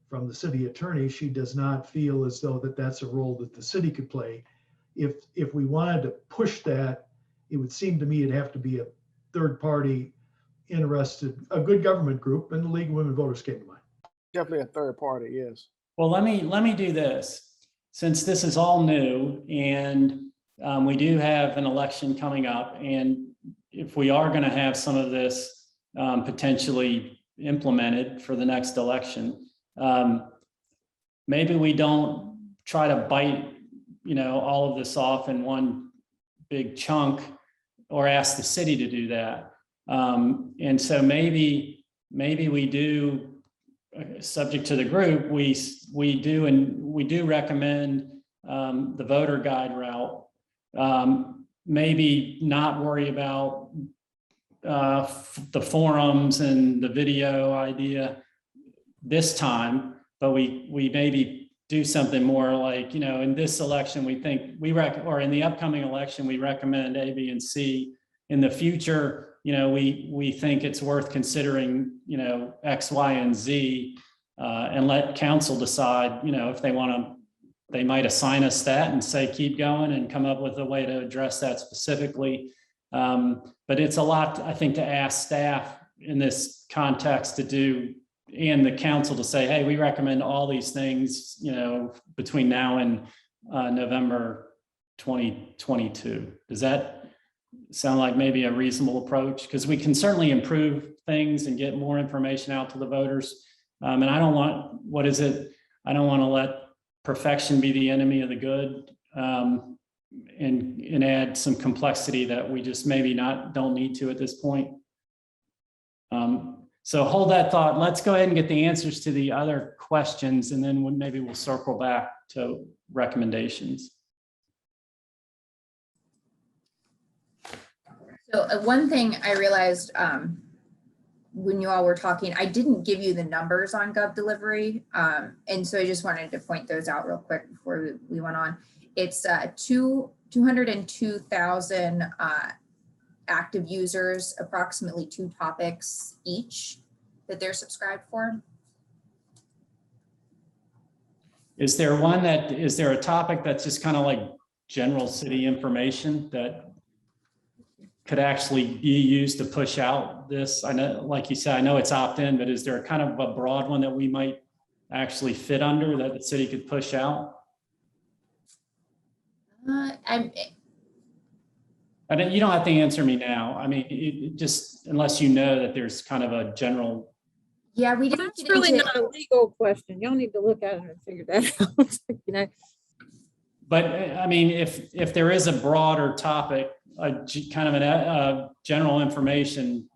from the city attorney, she does not feel as though that's a role that the city could play. If we wanted to push that, it would seem to me it'd have to be a third party interested, a good government group, and the League of Women Voters came to mind. Definitely a third party, yes. Well, let me do this. Since this is all new, and we do have an election coming up, and if we are going to have some of this potentially implemented for the next election, maybe we don't try to bite, all of this off in one big chunk or ask the city to do that. And so maybe we do, subject to the group, we do recommend the voter guide route. Maybe not worry about the forums and the video idea this time, but we maybe do something more like, in this election, we think or in the upcoming election, we recommend A, B, and C. In the future, we think it's worth considering, X, Y, and Z, and let council decide, if they want to, they might assign us that and say, keep going and come up with a way to address that specifically. But it's a lot, I think, to ask staff in this context to do, and the council to say, hey, we recommend all these things, between now and November 2022. Does that sound like maybe a reasonable approach? Because we can certainly improve things and get more information out to the voters. And I don't want, I don't want to let perfection be the enemy of the good, and add some complexity that we just maybe don't need to at this point. So hold that thought. Let's go ahead and get the answers to the other questions, and then maybe we'll circle back to recommendations. So one thing I realized when you all were talking, I didn't give you the numbers on Gov Delivery. And so I just wanted to point those out real quick before we went on. It's 202,000 active users, approximately 2 topics each that they're subscribed for. Is there a topic that's just kind of like general city information that could actually be used to push out this? I know, like you said, I know it's opt-in, but is there kind of a broad one that we might actually fit under that the city could push out? I mean, you don't have to answer me now. I mean, just unless you know that there's kind of a general. Yeah, we didn't. It's really not a legal question. Y'all need to look at it and figure that out. But I mean, if there is a broader topic, kind of a general information,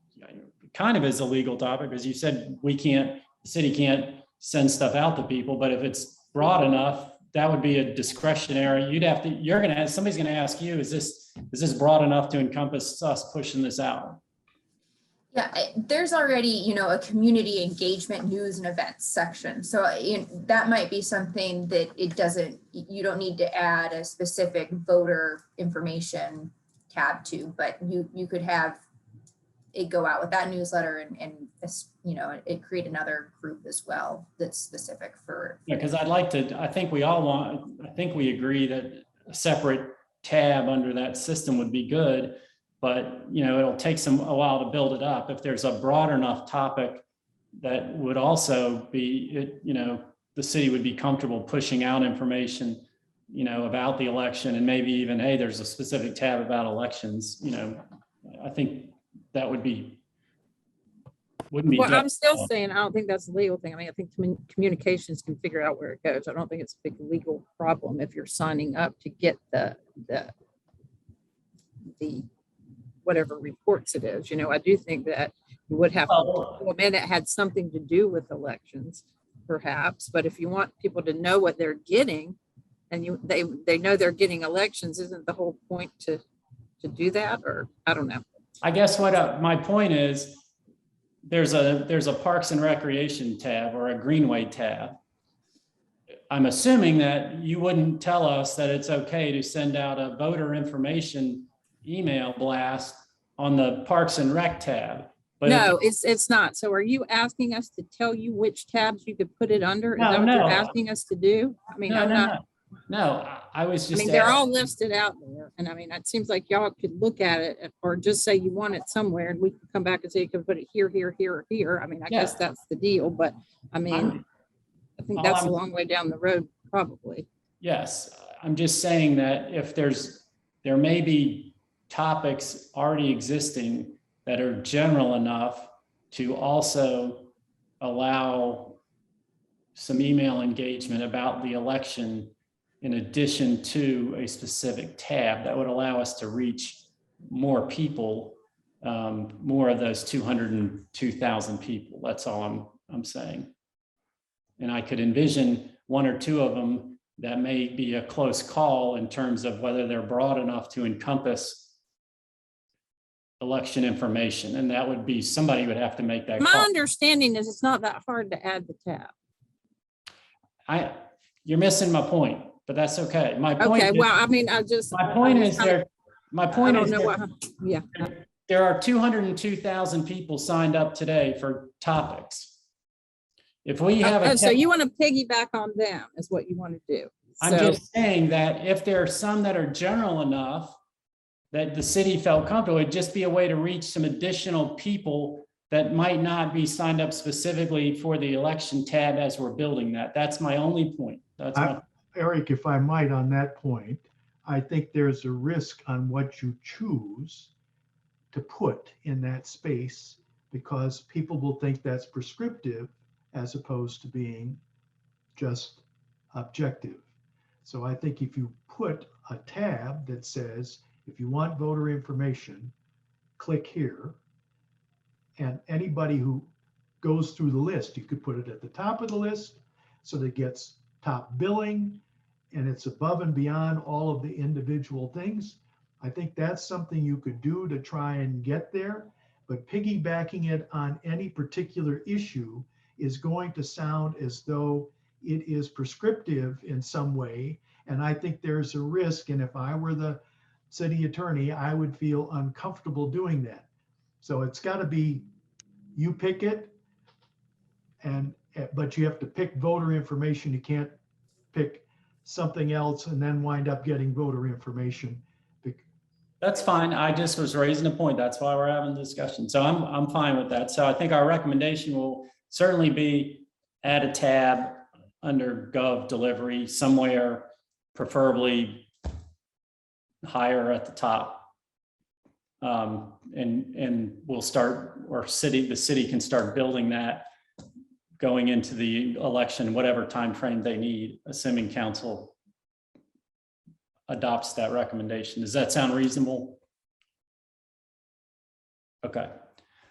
kind of is a legal topic, as you said, the city can't send stuff out to people. But if it's broad enough, that would be a discretionary. Somebody's going to ask you, is this broad enough to encompass us pushing this out? Yeah, there's already, a community engagement news and events section. So that might be something that you don't need to add a specific voter information tab to, but you could have it go out with that newsletter and it create another group as well that's specific for. Yeah, because I think we agree that a separate tab under that system would be good, but it'll take a while to build it up. If there's a broad enough topic that would also be, the city would be comfortable pushing out information, about the election, and maybe even, hey, there's a specific tab about elections, I think that wouldn't be. Well, I'm still saying, I don't think that's a legal thing. I mean, I think communications can figure out where it goes. I don't think it's a big legal problem if you're signing up to get the whatever reports it is. I do think that you would have to admit it had something to do with elections, perhaps. But if you want people to know what they're getting, and they know they're getting elections, isn't the whole point to do that? Or I don't know. I guess what my point is, there's a Parks and Recreation tab or a Greenway tab. I'm assuming that you wouldn't tell us that it's okay to send out a voter information email blast on the Parks and Rec tab. But no, it's not. So are you asking us to tell you which tabs you could put it under? Is that what you're asking us to do? I mean, No, I was just. I mean, they're all listed out there. And I mean, it seems like y'all could look at it or just say you want it somewhere and we can come back and say you can put it here, here, here, or here. I mean, I guess that's the deal, but I mean, I think that's a long way down the road, probably. Yes, I'm just saying that if there may be topics already existing that are general enough to also allow some email engagement about the election in addition to a specific tab that would allow us to reach more people, more of those 202,000 people. That's all I'm saying. And I could envision one or two of them that may be a close call in terms of whether they're broad enough to encompass election information. And that would be, somebody would have to make that My call. understanding is it's not that hard to add the tab. You're missing my point, but that's okay. My point Okay, is, well, I mean, I just. my point is kinda- there, my I point don't is know that what, yeah. there are 202,000 people signed up today for topics. If we have a, So you want to piggyback on them is what you want to do. I'm So- just saying that if there are some that are general enough that the city felt comfortable, it'd just be a way to reach some additional people that might not be signed up specifically for the election tab as we're building that. That's my only point. That's my, Eric, if I might, on that point, I think there's a risk on what you choose to put in that space because people will think that's prescriptive as opposed to being just objective. So I think if you put a tab that says, if you want voter information, click here. And anybody who goes through the list, you could put it at the top of the list so that it gets top billing and it's above and beyond all of the individual things. I think that's something you could do to try and get there, but piggybacking it on any particular issue is going to sound as though it is prescriptive in some way. And I think there's a risk. And if I were the city attorney, I would feel uncomfortable doing that. So it's got to be, you pick it, but you have to pick voter information. You can't pick something else and then wind up getting voter information. that's fine. I just was raising a point. That's why we're having a discussion. So I'm fine with that. So I think our recommendation will certainly be add a tab under Gov delivery somewhere, preferably higher at the top. And we'll start, or the city can start building that going into the election, whatever time frame they need, assuming council adopts that recommendation. Does that sound reasonable? Okay.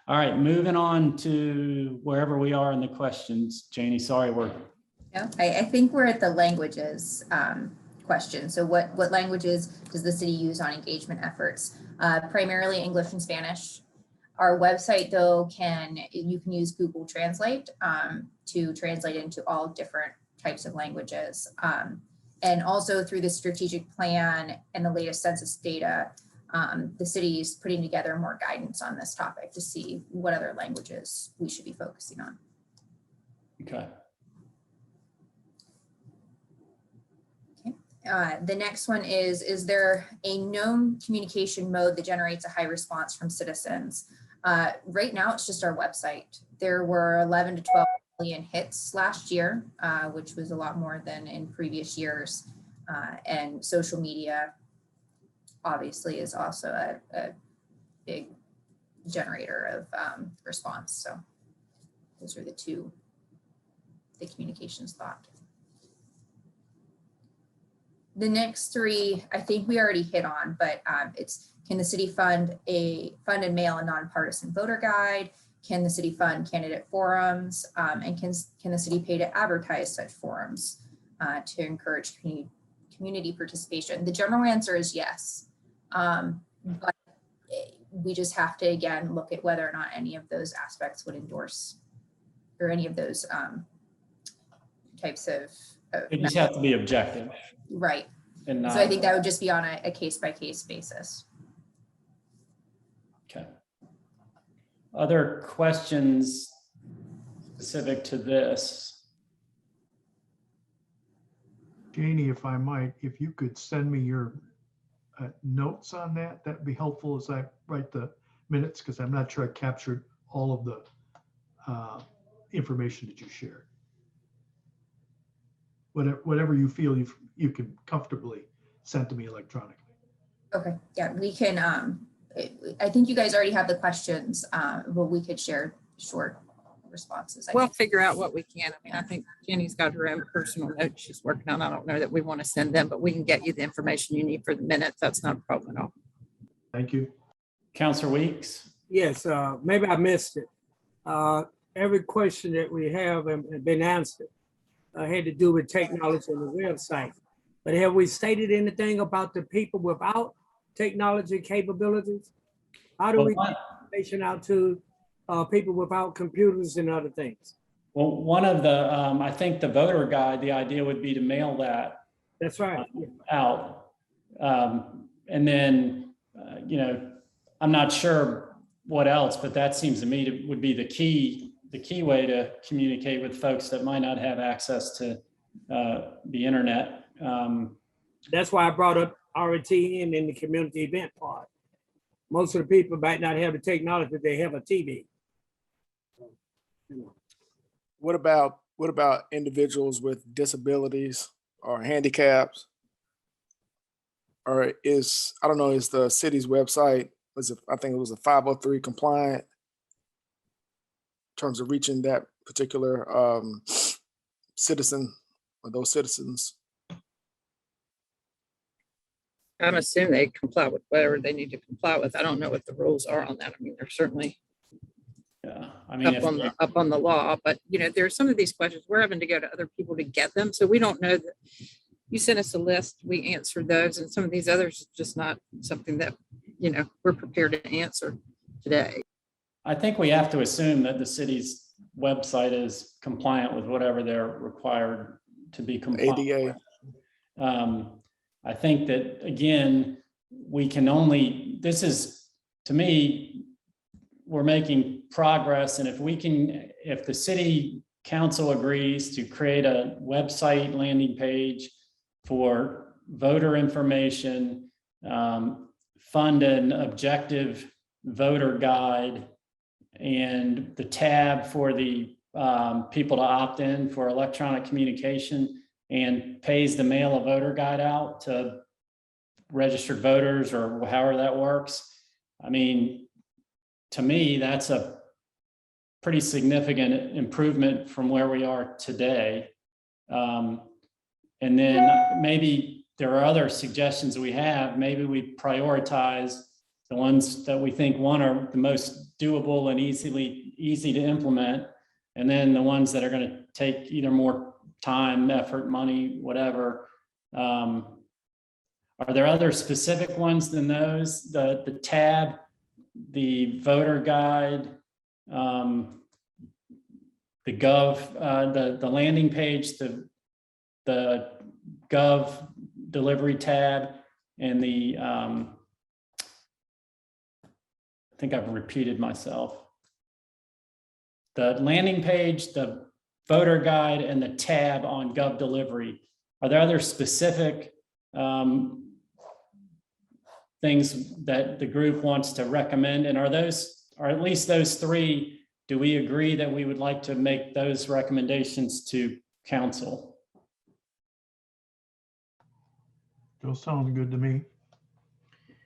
All right, moving on to wherever we are in the questions. Janie, sorry, Yeah, I think we're at the languages question. So what languages does the city use on engagement efforts? Primarily English and Spanish. Our website, though, you can use Google Translate to translate into all different types of languages. And also through the strategic plan and the latest census data, the city is putting together more guidance on this topic to see what other languages we should be focusing on. okay. The next one is there a known communication mode that generates a high response from citizens? Right now, it's just our website. There were 11 to 12 million hits last year, which was a lot more than in previous years. And social media obviously is also a big generator of response. So those are the communications thought. The next three, I think we already hit on, but it's, can the city fund and mail a nonpartisan voter guide? Can the city fund candidate forums? And can the city pay to advertise such forums to encourage community participation? The general answer is yes. But we just have to, again, look at whether or not any of those aspects would endorse, or any of those types of It just have to be objective. right. And not, So I think that would just be on a case-by-case basis. okay. Other questions specific to this? Janie, if I might, if you could send me your notes on that, that'd be helpful as I write the minutes, because I'm not sure I captured all of the information that you shared. Whatever you feel you can comfortably send to me electronically. Okay, yeah, we can, I think you guys already have the questions, but we could share short responses. We'll figure out what we can. I mean, I think Jenny's got her own personal notes she's working on. I don't know that we want to send them, but we can get you the information you need for the minutes. That's not a problem at all. Thank you. Counselor Weeks? Yes, maybe I missed it. Every question that we have been answered had to do with technology and the website. But have we stated anything about the people without technology capabilities? How do we get information out to people without computers and other things? Well, one of the, I think the voter guide, the idea would be to mail that That's right. out. And then, you know, I'm not sure what else, but that seems to me would be the key way to communicate with folks that might not have access to the internet. That's why I brought up RTN in the community event part. Most of the people might not have the technology, but they have a TV. What about individuals with disabilities or handicaps? Or is, I don't know, is the city's website, I think it was a 503 compliant in terms of reaching that particular citizen or those citizens? I'm assuming they comply with whatever they need to comply with. I don't know what the rules are on that. I mean, they're certainly I mean, up on the law, but you know, there are some of these questions we're having to go to other people to get them. So we don't know that you sent us a list, we answered those, and some of these others just not something that, you know, we're prepared to answer today. I think we have to assume that the city's website is compliant with whatever they're required to be compliant ADA. with. I think that, again, we can only, this is, to me, we're making progress. And if the city council agrees to create a website landing page for voter information, fund an objective voter guide, and the tab for the people to opt in for electronic communication, and pays to mail a voter guide out to registered voters or however that works. I mean, to me, that's a pretty significant improvement from where we are today. And then maybe there are other suggestions we have. Maybe we prioritize the ones that we think, one, are the most doable and easy to implement, and then the ones that are going to take either more time, effort, money, whatever. Are there other specific ones than those? The tab, the voter guide, the gov, the landing page, the gov delivery tab, and the I think I've repeated myself. The landing page, the voter guide, and the tab on gov delivery. Are there other specific things that the group wants to recommend? And are at least those three, do we agree that we would like to make those recommendations to council? Those sound good to me.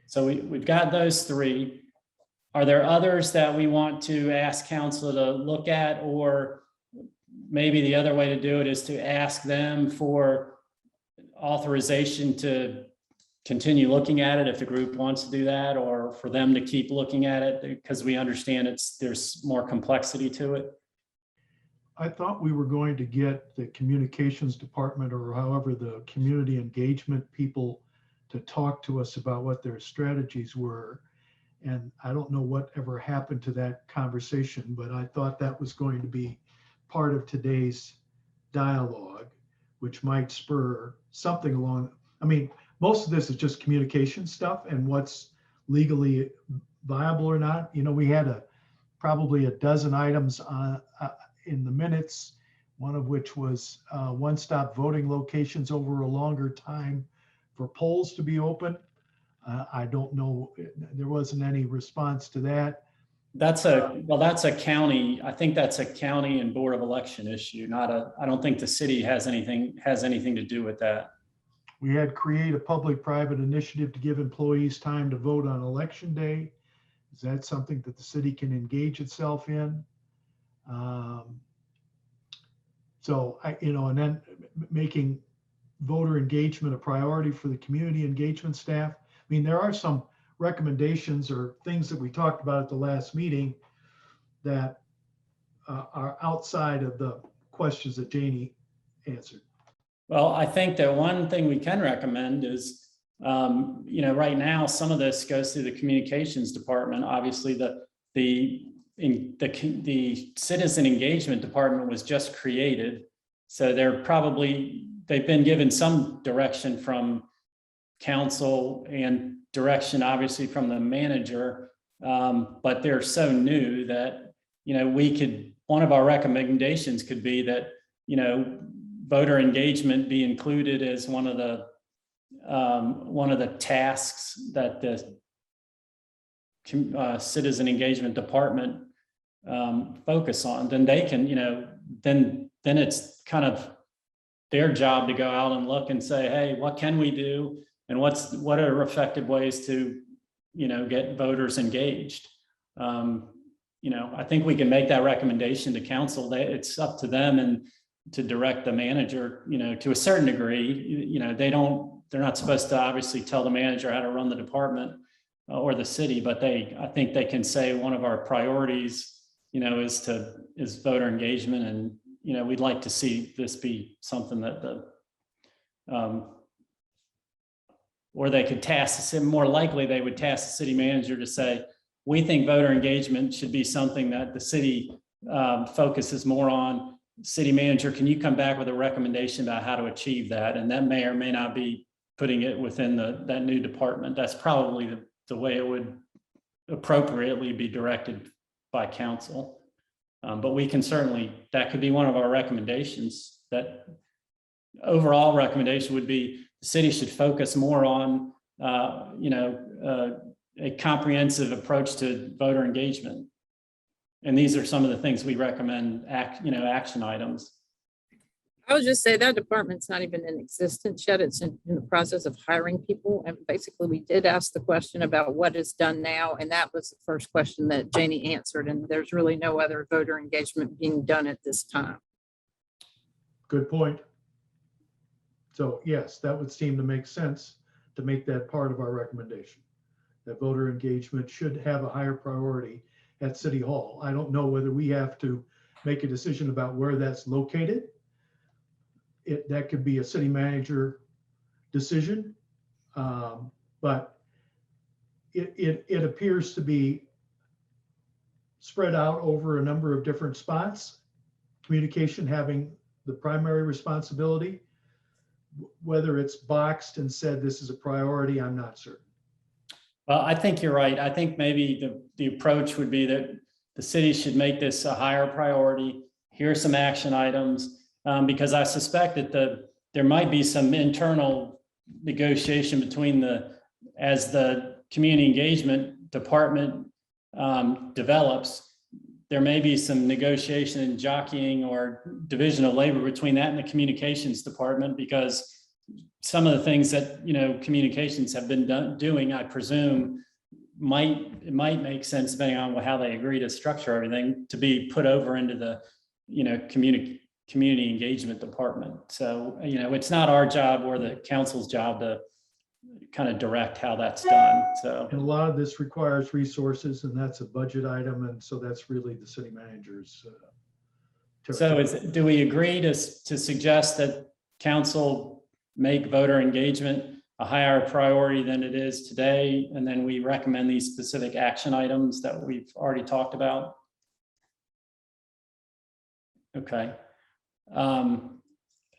So we've got those three. Are there others that we want to ask council to look at, or maybe the other way to do it is to ask them for authorization to continue looking at it if the group wants to do that, or for them to keep looking at it because we understand there's more complexity to it? I thought we were going to get the communications department, or however the community engagement people, to talk to us about what their strategies were. And I don't know whatever happened to that conversation, but I thought that was going to be part of today's dialogue, which might spur something along. I mean, most of this is just communication stuff and what's legally viable or not. You know, we had probably a dozen items in the minutes, one of which was one-stop voting locations over a longer time for polls to be open. I don't know, there wasn't any response to that. That's a county, I think that's a county and board of election issue, I don't think the city has anything to do with that. We had create a public-private initiative to give employees time to vote on election day. Is that something that the city can engage itself in? So and then making voter engagement a priority for the community engagement staff. I mean, there are some recommendations or things that we talked about at the last meeting that are outside of the questions that Janie answered. Well, I think that one thing we can recommend is, right now, some of this goes through the communications department. Obviously, the citizen engagement department was just created. So they've been given some direction from council and direction, obviously, from the manager. But they're so new that, one of our recommendations could be that, voter engagement be included as one of the tasks that the citizen engagement department focus on. Then they can, then it's kind of their job to go out and look and say, hey, what can we do? And what are effective ways to, get voters engaged? I think we can make that recommendation to council. It's up to them and to direct the manager, to a certain degree. They're not supposed to obviously tell the manager how to run the department or the city, but I think they can say one of our priorities, is voter engagement. And, we'd like to see this be something that or they could task, more likely they would task the city manager to say, we think voter engagement should be something that the city focuses more on. City manager, can you come back with a recommendation about how to achieve that? And that may or may not be putting it within that new department. That's probably the way it would appropriately be directed by council. But we can certainly, that could be one of our recommendations. That overall recommendation would be the city should focus more on, a comprehensive approach to voter engagement. And these are some of the things we recommend, action items. I would just say that department's not even in existence yet. It's in the process of hiring people. And basically we did ask the question about what is done now. And that was the first question that Janie answered. And there's really no other voter engagement being done at this time. Good point. So yes, that would seem to make sense to make that part of our recommendation. That voter engagement should have a higher priority at City Hall. I don't know whether we have to make a decision about where that's located. That could be a city manager decision, but it appears to be spread out over a number of different spots. Communication having the primary responsibility. Whether it's boxed and said this is a priority, I'm not certain. Well, I think you're right. I think maybe the approach would be that the city should make this a higher priority. Here are some action items, because I suspect that there might be some internal negotiation between as the community engagement department develops, there may be some negotiation and jockeying or division of labor between that and the communications department, because some of the things that communications have been doing, I presume, it might make sense, depending on how they agree to structure everything, to be put over into the community engagement department. So it's not our job or the council's job to kind of direct how that's done. So, and a lot of this requires resources, and that's a budget item, and so that's really the city manager's. So do we agree to suggest that council make voter engagement a higher priority than it is today, and then we recommend these specific action items that we've already talked about? Okay.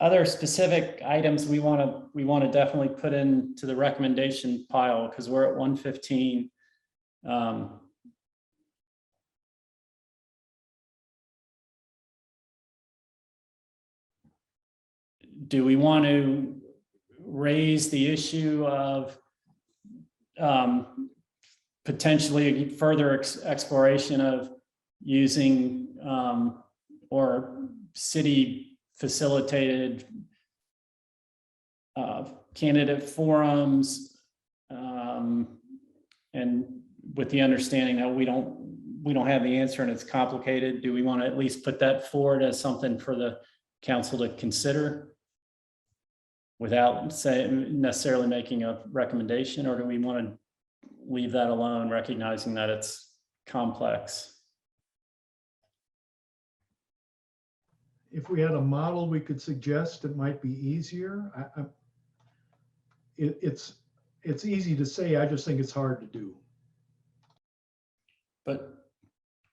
Other specific items we want to definitely put into the recommendation pile, because we're at 1:15. Do we want to raise the issue of potentially further exploration of using or city facilitated candidate forums, and with the understanding that we don't have the answer and it's complicated, do we want to at least put that forward as something for the council to consider without necessarily making a recommendation, or do we want to leave that alone, recognizing that it's complex? If we had a model we could suggest, it might be easier. It's easy to say, I just think it's hard to do. But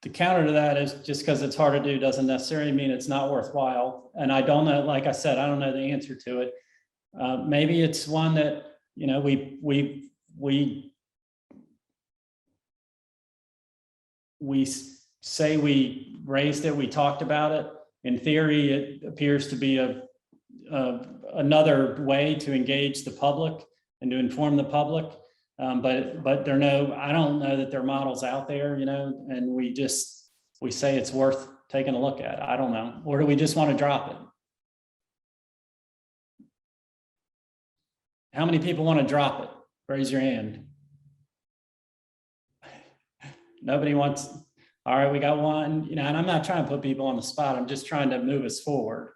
the counter to that is just because it's hard to do doesn't necessarily mean it's not worthwhile. And I don't know, like I said, I don't know the answer to it. Maybe it's one that, you know, we say we raised it, we talked about it. In theory, it appears to be another way to engage the public and to inform the public. But I don't know that there are models out there, you know, and we say it's worth taking a look at. I don't know. Or do we just want to drop it? How many people want to drop it? Raise your hand. Nobody wants. All right, we got one, you know, and I'm not trying to put people on the spot. I'm just trying to move us forward.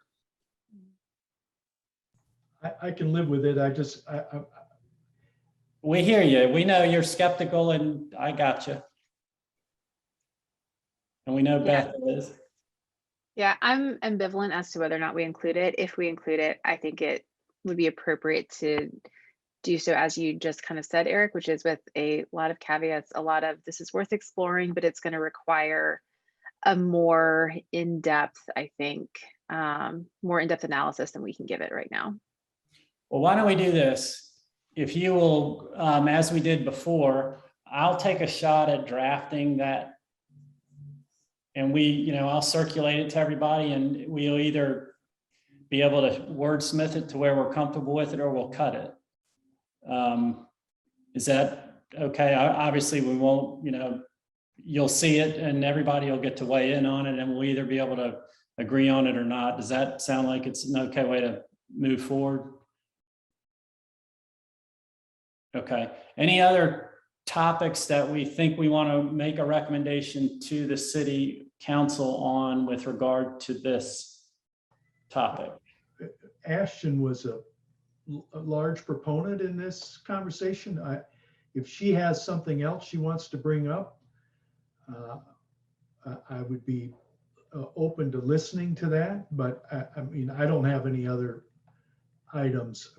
I can live with it. We hear you. We know you're skeptical, and I got you. And we know Beth is. Yeah, I'm ambivalent as to whether or not we include it. If we include it, I think it would be appropriate to do so, as you just kind of said, Eric, which is with a lot of caveats, a lot of this is worth exploring, but it's going to require a more in-depth, I think, more in-depth analysis than we can give it right now. Well, why don't we do this? If you will, as we did before, I'll take a shot at drafting that. And I'll circulate it to everybody, and we'll either be able to wordsmith it to where we're comfortable with it, or we'll cut it. Is that okay? Obviously we won't, you'll see it and everybody will get to weigh in on it, and we'll either be able to agree on it or not. Does that sound like it's an okay way to move forward? Okay. Any other topics that we think we want to make a recommendation to the city council on with regard to this topic? Ashton was a large proponent in this conversation. If she has something else she wants to bring up, I would be open to listening to that. But I don't have any other items.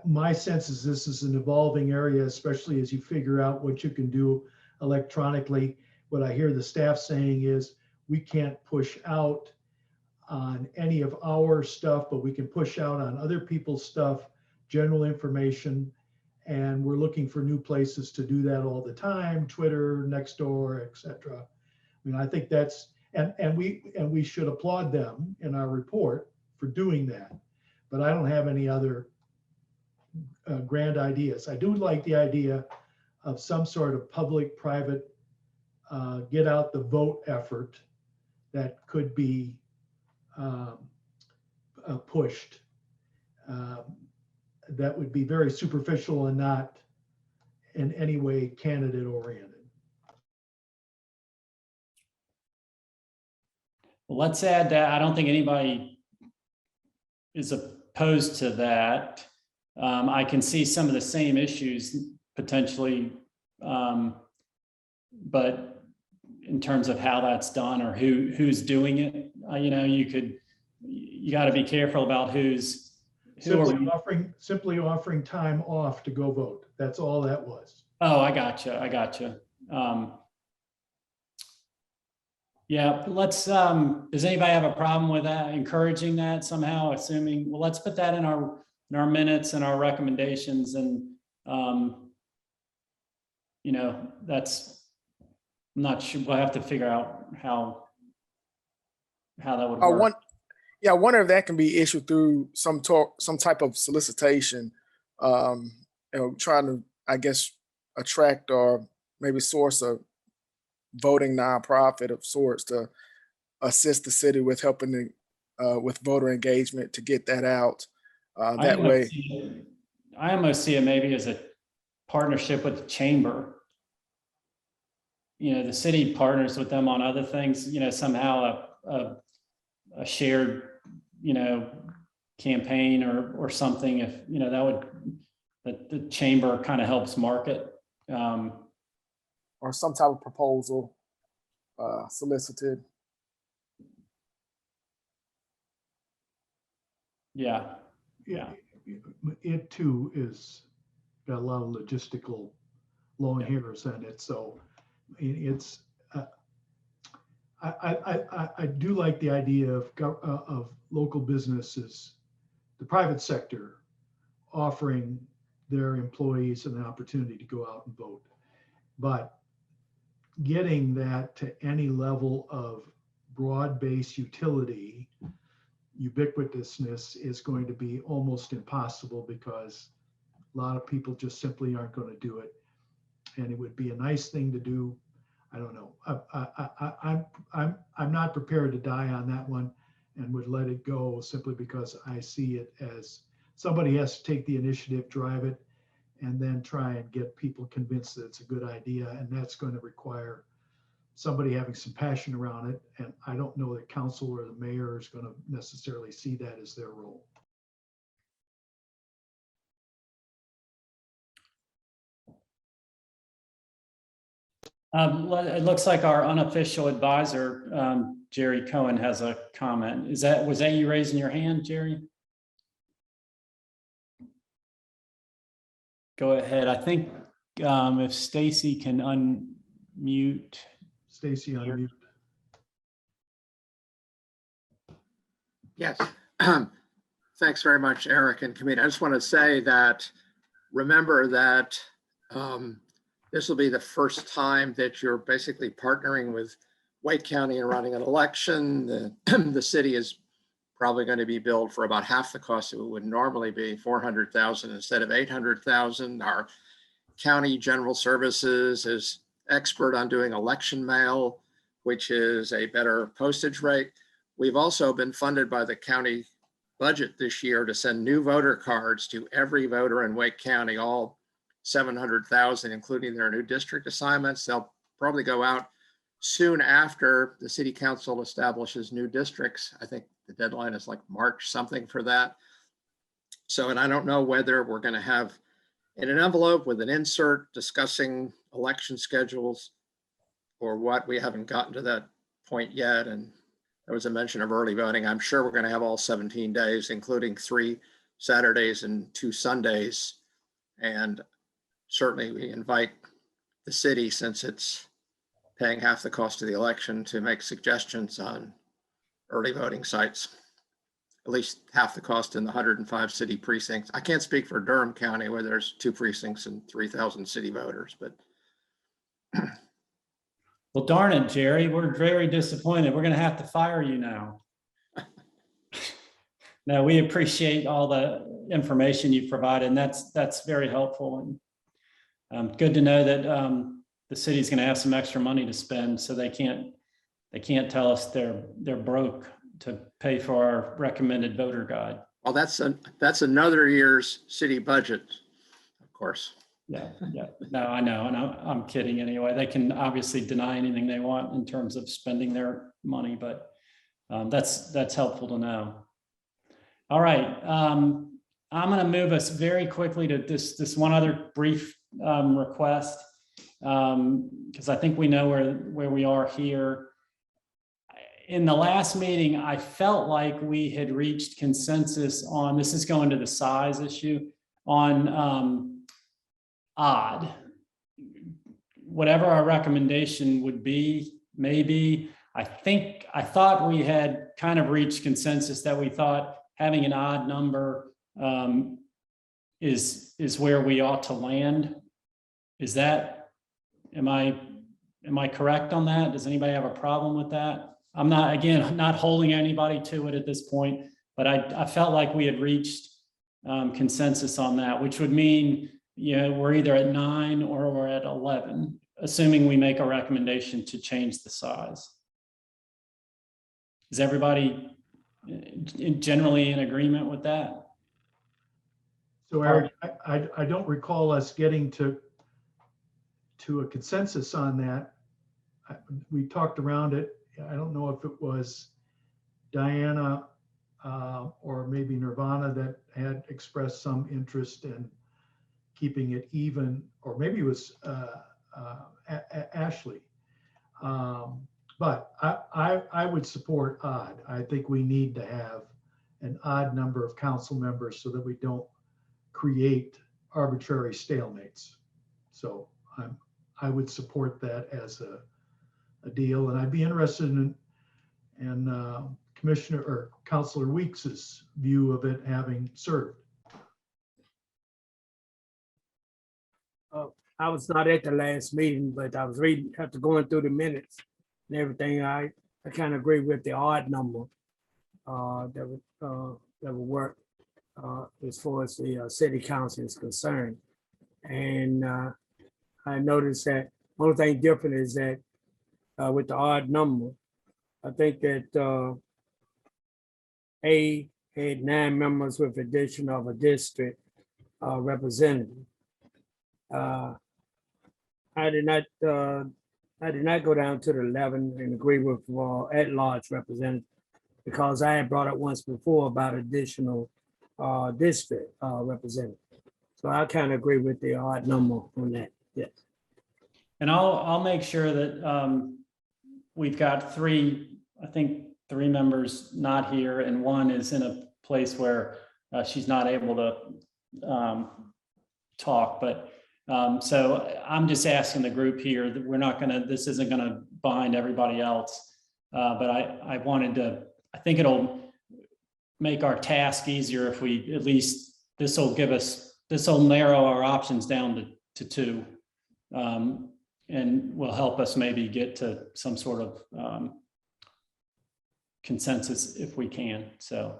My sense is this is an evolving area, especially as you figure out what you can do electronically. What I hear the staff saying is we can't push out on any of our stuff, but we can push out on other people's stuff, general information, and we're looking for new places to do that all the time, Twitter, Nextdoor, etc. I think that's, and we should applaud them in our report for doing that, but I don't have any other grand ideas. I do like the idea of some sort of public-private get out the vote effort that could be pushed. That would be very superficial and not in any way candidate oriented. Well, let's add that. I don't think anybody is opposed to that. I can see some of the same issues potentially, but in terms of how that's done or who's doing it, you got to be careful about simply offering time off to go vote. That's all that was. Oh, I gotcha. Yeah, let's, does anybody have a problem with that, encouraging that somehow, assuming, well, let's put that in our minutes and our recommendations, and that's, I'm not sure, we'll have to figure out how that would work. I wonder if that can be issued through some type of solicitation, trying to, I guess, attract or maybe source a voting nonprofit of sorts to assist the city with helping with voter engagement to get that out that way. I almost see it maybe as a partnership with the chamber. the city partners with them on other things, somehow a shared, campaign or something, if, that the chamber kind of helps market. Or some type of proposal solicited. Yeah. It too is got a lot of logistical long hairs in it. So it's, I do like the idea of local businesses, the private sector, offering their employees an opportunity to go out and vote. But getting that to any level of broad-based utility, ubiquitousness, is going to be almost impossible, because a lot of people just simply aren't going to do it. And it would be a nice thing to do. I don't know. I'm not prepared to die on that one, and would let it go, simply because I see it as somebody has to take the initiative, drive it, and then try and get people convinced that it's a good idea. And that's going to require somebody having some passion around it. And I don't know that council or the mayor is going to necessarily see that as their role. It looks like our unofficial advisor, Jerry Cohen, has a comment. Was that you raising your hand, Jerry? Go ahead. I think if Stacy can unmute. Stacy, unmute. Yes. Thanks very much, Eric and committee. I just want to say that, remember that this will be the first time that you're basically partnering with Wake County and running an election. The city is probably going to be billed for about half the cost it would normally be, $400,000 instead of $800,000. Our county general services is expert on doing election mail, which is a better postage rate. We've also been funded by the county budget this year to send new voter cards to every voter in Wake County, all 700,000, including their new district assignments. They'll probably go out soon after the city council establishes new districts. I think the deadline is like March something for that. So, and I don't know whether we're going to have in an envelope with an insert discussing election schedules or what. We haven't gotten to that point yet. And there was a mention of early voting. I'm sure we're going to have all 17 days, including 3 Saturdays and 2 Sundays. And certainly we invite the city, since it's paying half the cost of the election, to make suggestions on early voting sites, at least half the cost in the 105 city precincts. I can't speak for Durham County, where there's 2 precincts and 3,000 city voters, but. Well, darn it, Jerry, we're very disappointed. We're going to have to fire you now. No, we appreciate all the information you've provided, and that's very helpful. And good to know that the city's going to have some extra money to spend, so they can't tell us they're broke to pay for our recommended voter guide. Well, that's another year's city budget, of course. Yeah. No, I know, and I'm kidding anyway. They can obviously deny anything they want in terms of spending their money, but that's helpful to know. All right, I'm going to move us very quickly to this one other brief request, because I think we know where we are here. In the last meeting, I felt like we had reached consensus on, this is going to the size issue, on odd. Whatever our recommendation would be, maybe, I thought we had kind of reached consensus that we thought having an odd number is where we ought to land. Am I correct on that? Does anybody have a problem with that? I'm not holding anybody to it at this point, but I felt like we had reached consensus on that, which would mean, we're either at 9 or we're at 11, assuming we make a recommendation to change the size. Is everybody generally in agreement with that? So Eric, I don't recall us getting to a consensus on that. we talked around it. I don't know if it was Diana or maybe Nirvana that had expressed some interest in keeping it even, or maybe it was Ashley. But I would support odd. I think we need to have an odd number of council members so that we don't create arbitrary stalemates. So I would support that as a deal, and I'd be interested in Commissioner or Councilor Weeks's view of it having served. I was not at the last meeting, but I was reading, after going through the minutes and everything, I kind of agree with the odd number that would work as far as the city council is concerned. And I noticed that only thing different is that with the odd number, I think that A had 9 members with addition of a district representative. I did not go down to the 11 and agree with at-large representative because I had brought up once before about additional district representative. So I kind of agree with the odd number on that. Yes. And I'll make sure that we've got 3 members not here, and 1 is in a place where she's not able to talk. But so I'm just asking the group here that we're not gonna, this isn't gonna bind everybody else. But I think it'll make our task easier if we at least, this will narrow our options down to 2. And will help us maybe get to some sort of consensus if we can. So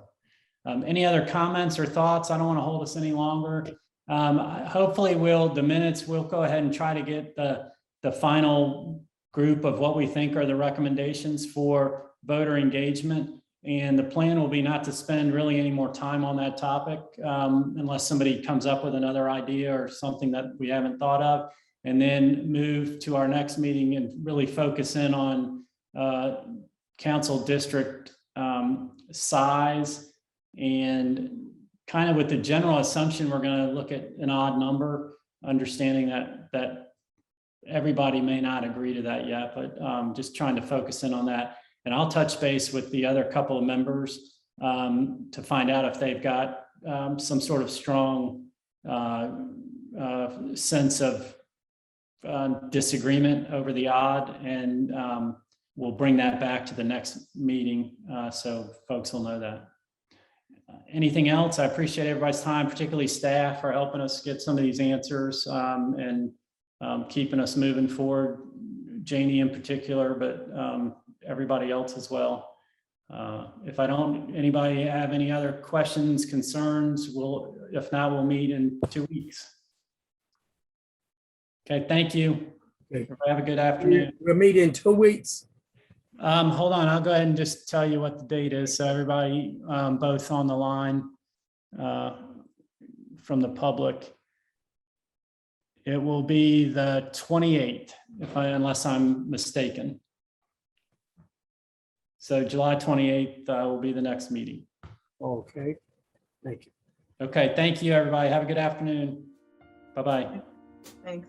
any other comments or thoughts? I don't want to hold us any longer. Hopefully the minutes, we'll go ahead and try to get the final group of what we think are the recommendations for voter engagement. And the plan will be not to spend really any more time on that topic unless somebody comes up with another idea or something that we haven't thought of, and then move to our next meeting and really focus in on council district size, and kind of with the general assumption we're going to look at an odd number, understanding that everybody may not agree to that yet, but just trying to focus in on that. And I'll touch base with the other couple of members to find out if they've got some sort of strong sense of disagreement over the odd, and we'll bring that back to the next meeting so folks will know that. Anything else? I appreciate everybody's time, particularly staff, for helping us get some of these answers and keeping us moving forward. Janie in particular, but everybody else as well. If anybody have any other questions, concerns, if not, we'll meet in 2 weeks. Okay, thank you. Okay. Have a good afternoon. We'll meet in 2 weeks. Hold on, I'll go ahead and just tell you what the date is. So everybody both on the line from the public. It will be the 28th, unless I'm mistaken. So July 28th will be the next meeting. Okay, thank you. Okay, thank you, everybody. Have a good afternoon. Bye-bye. Thanks.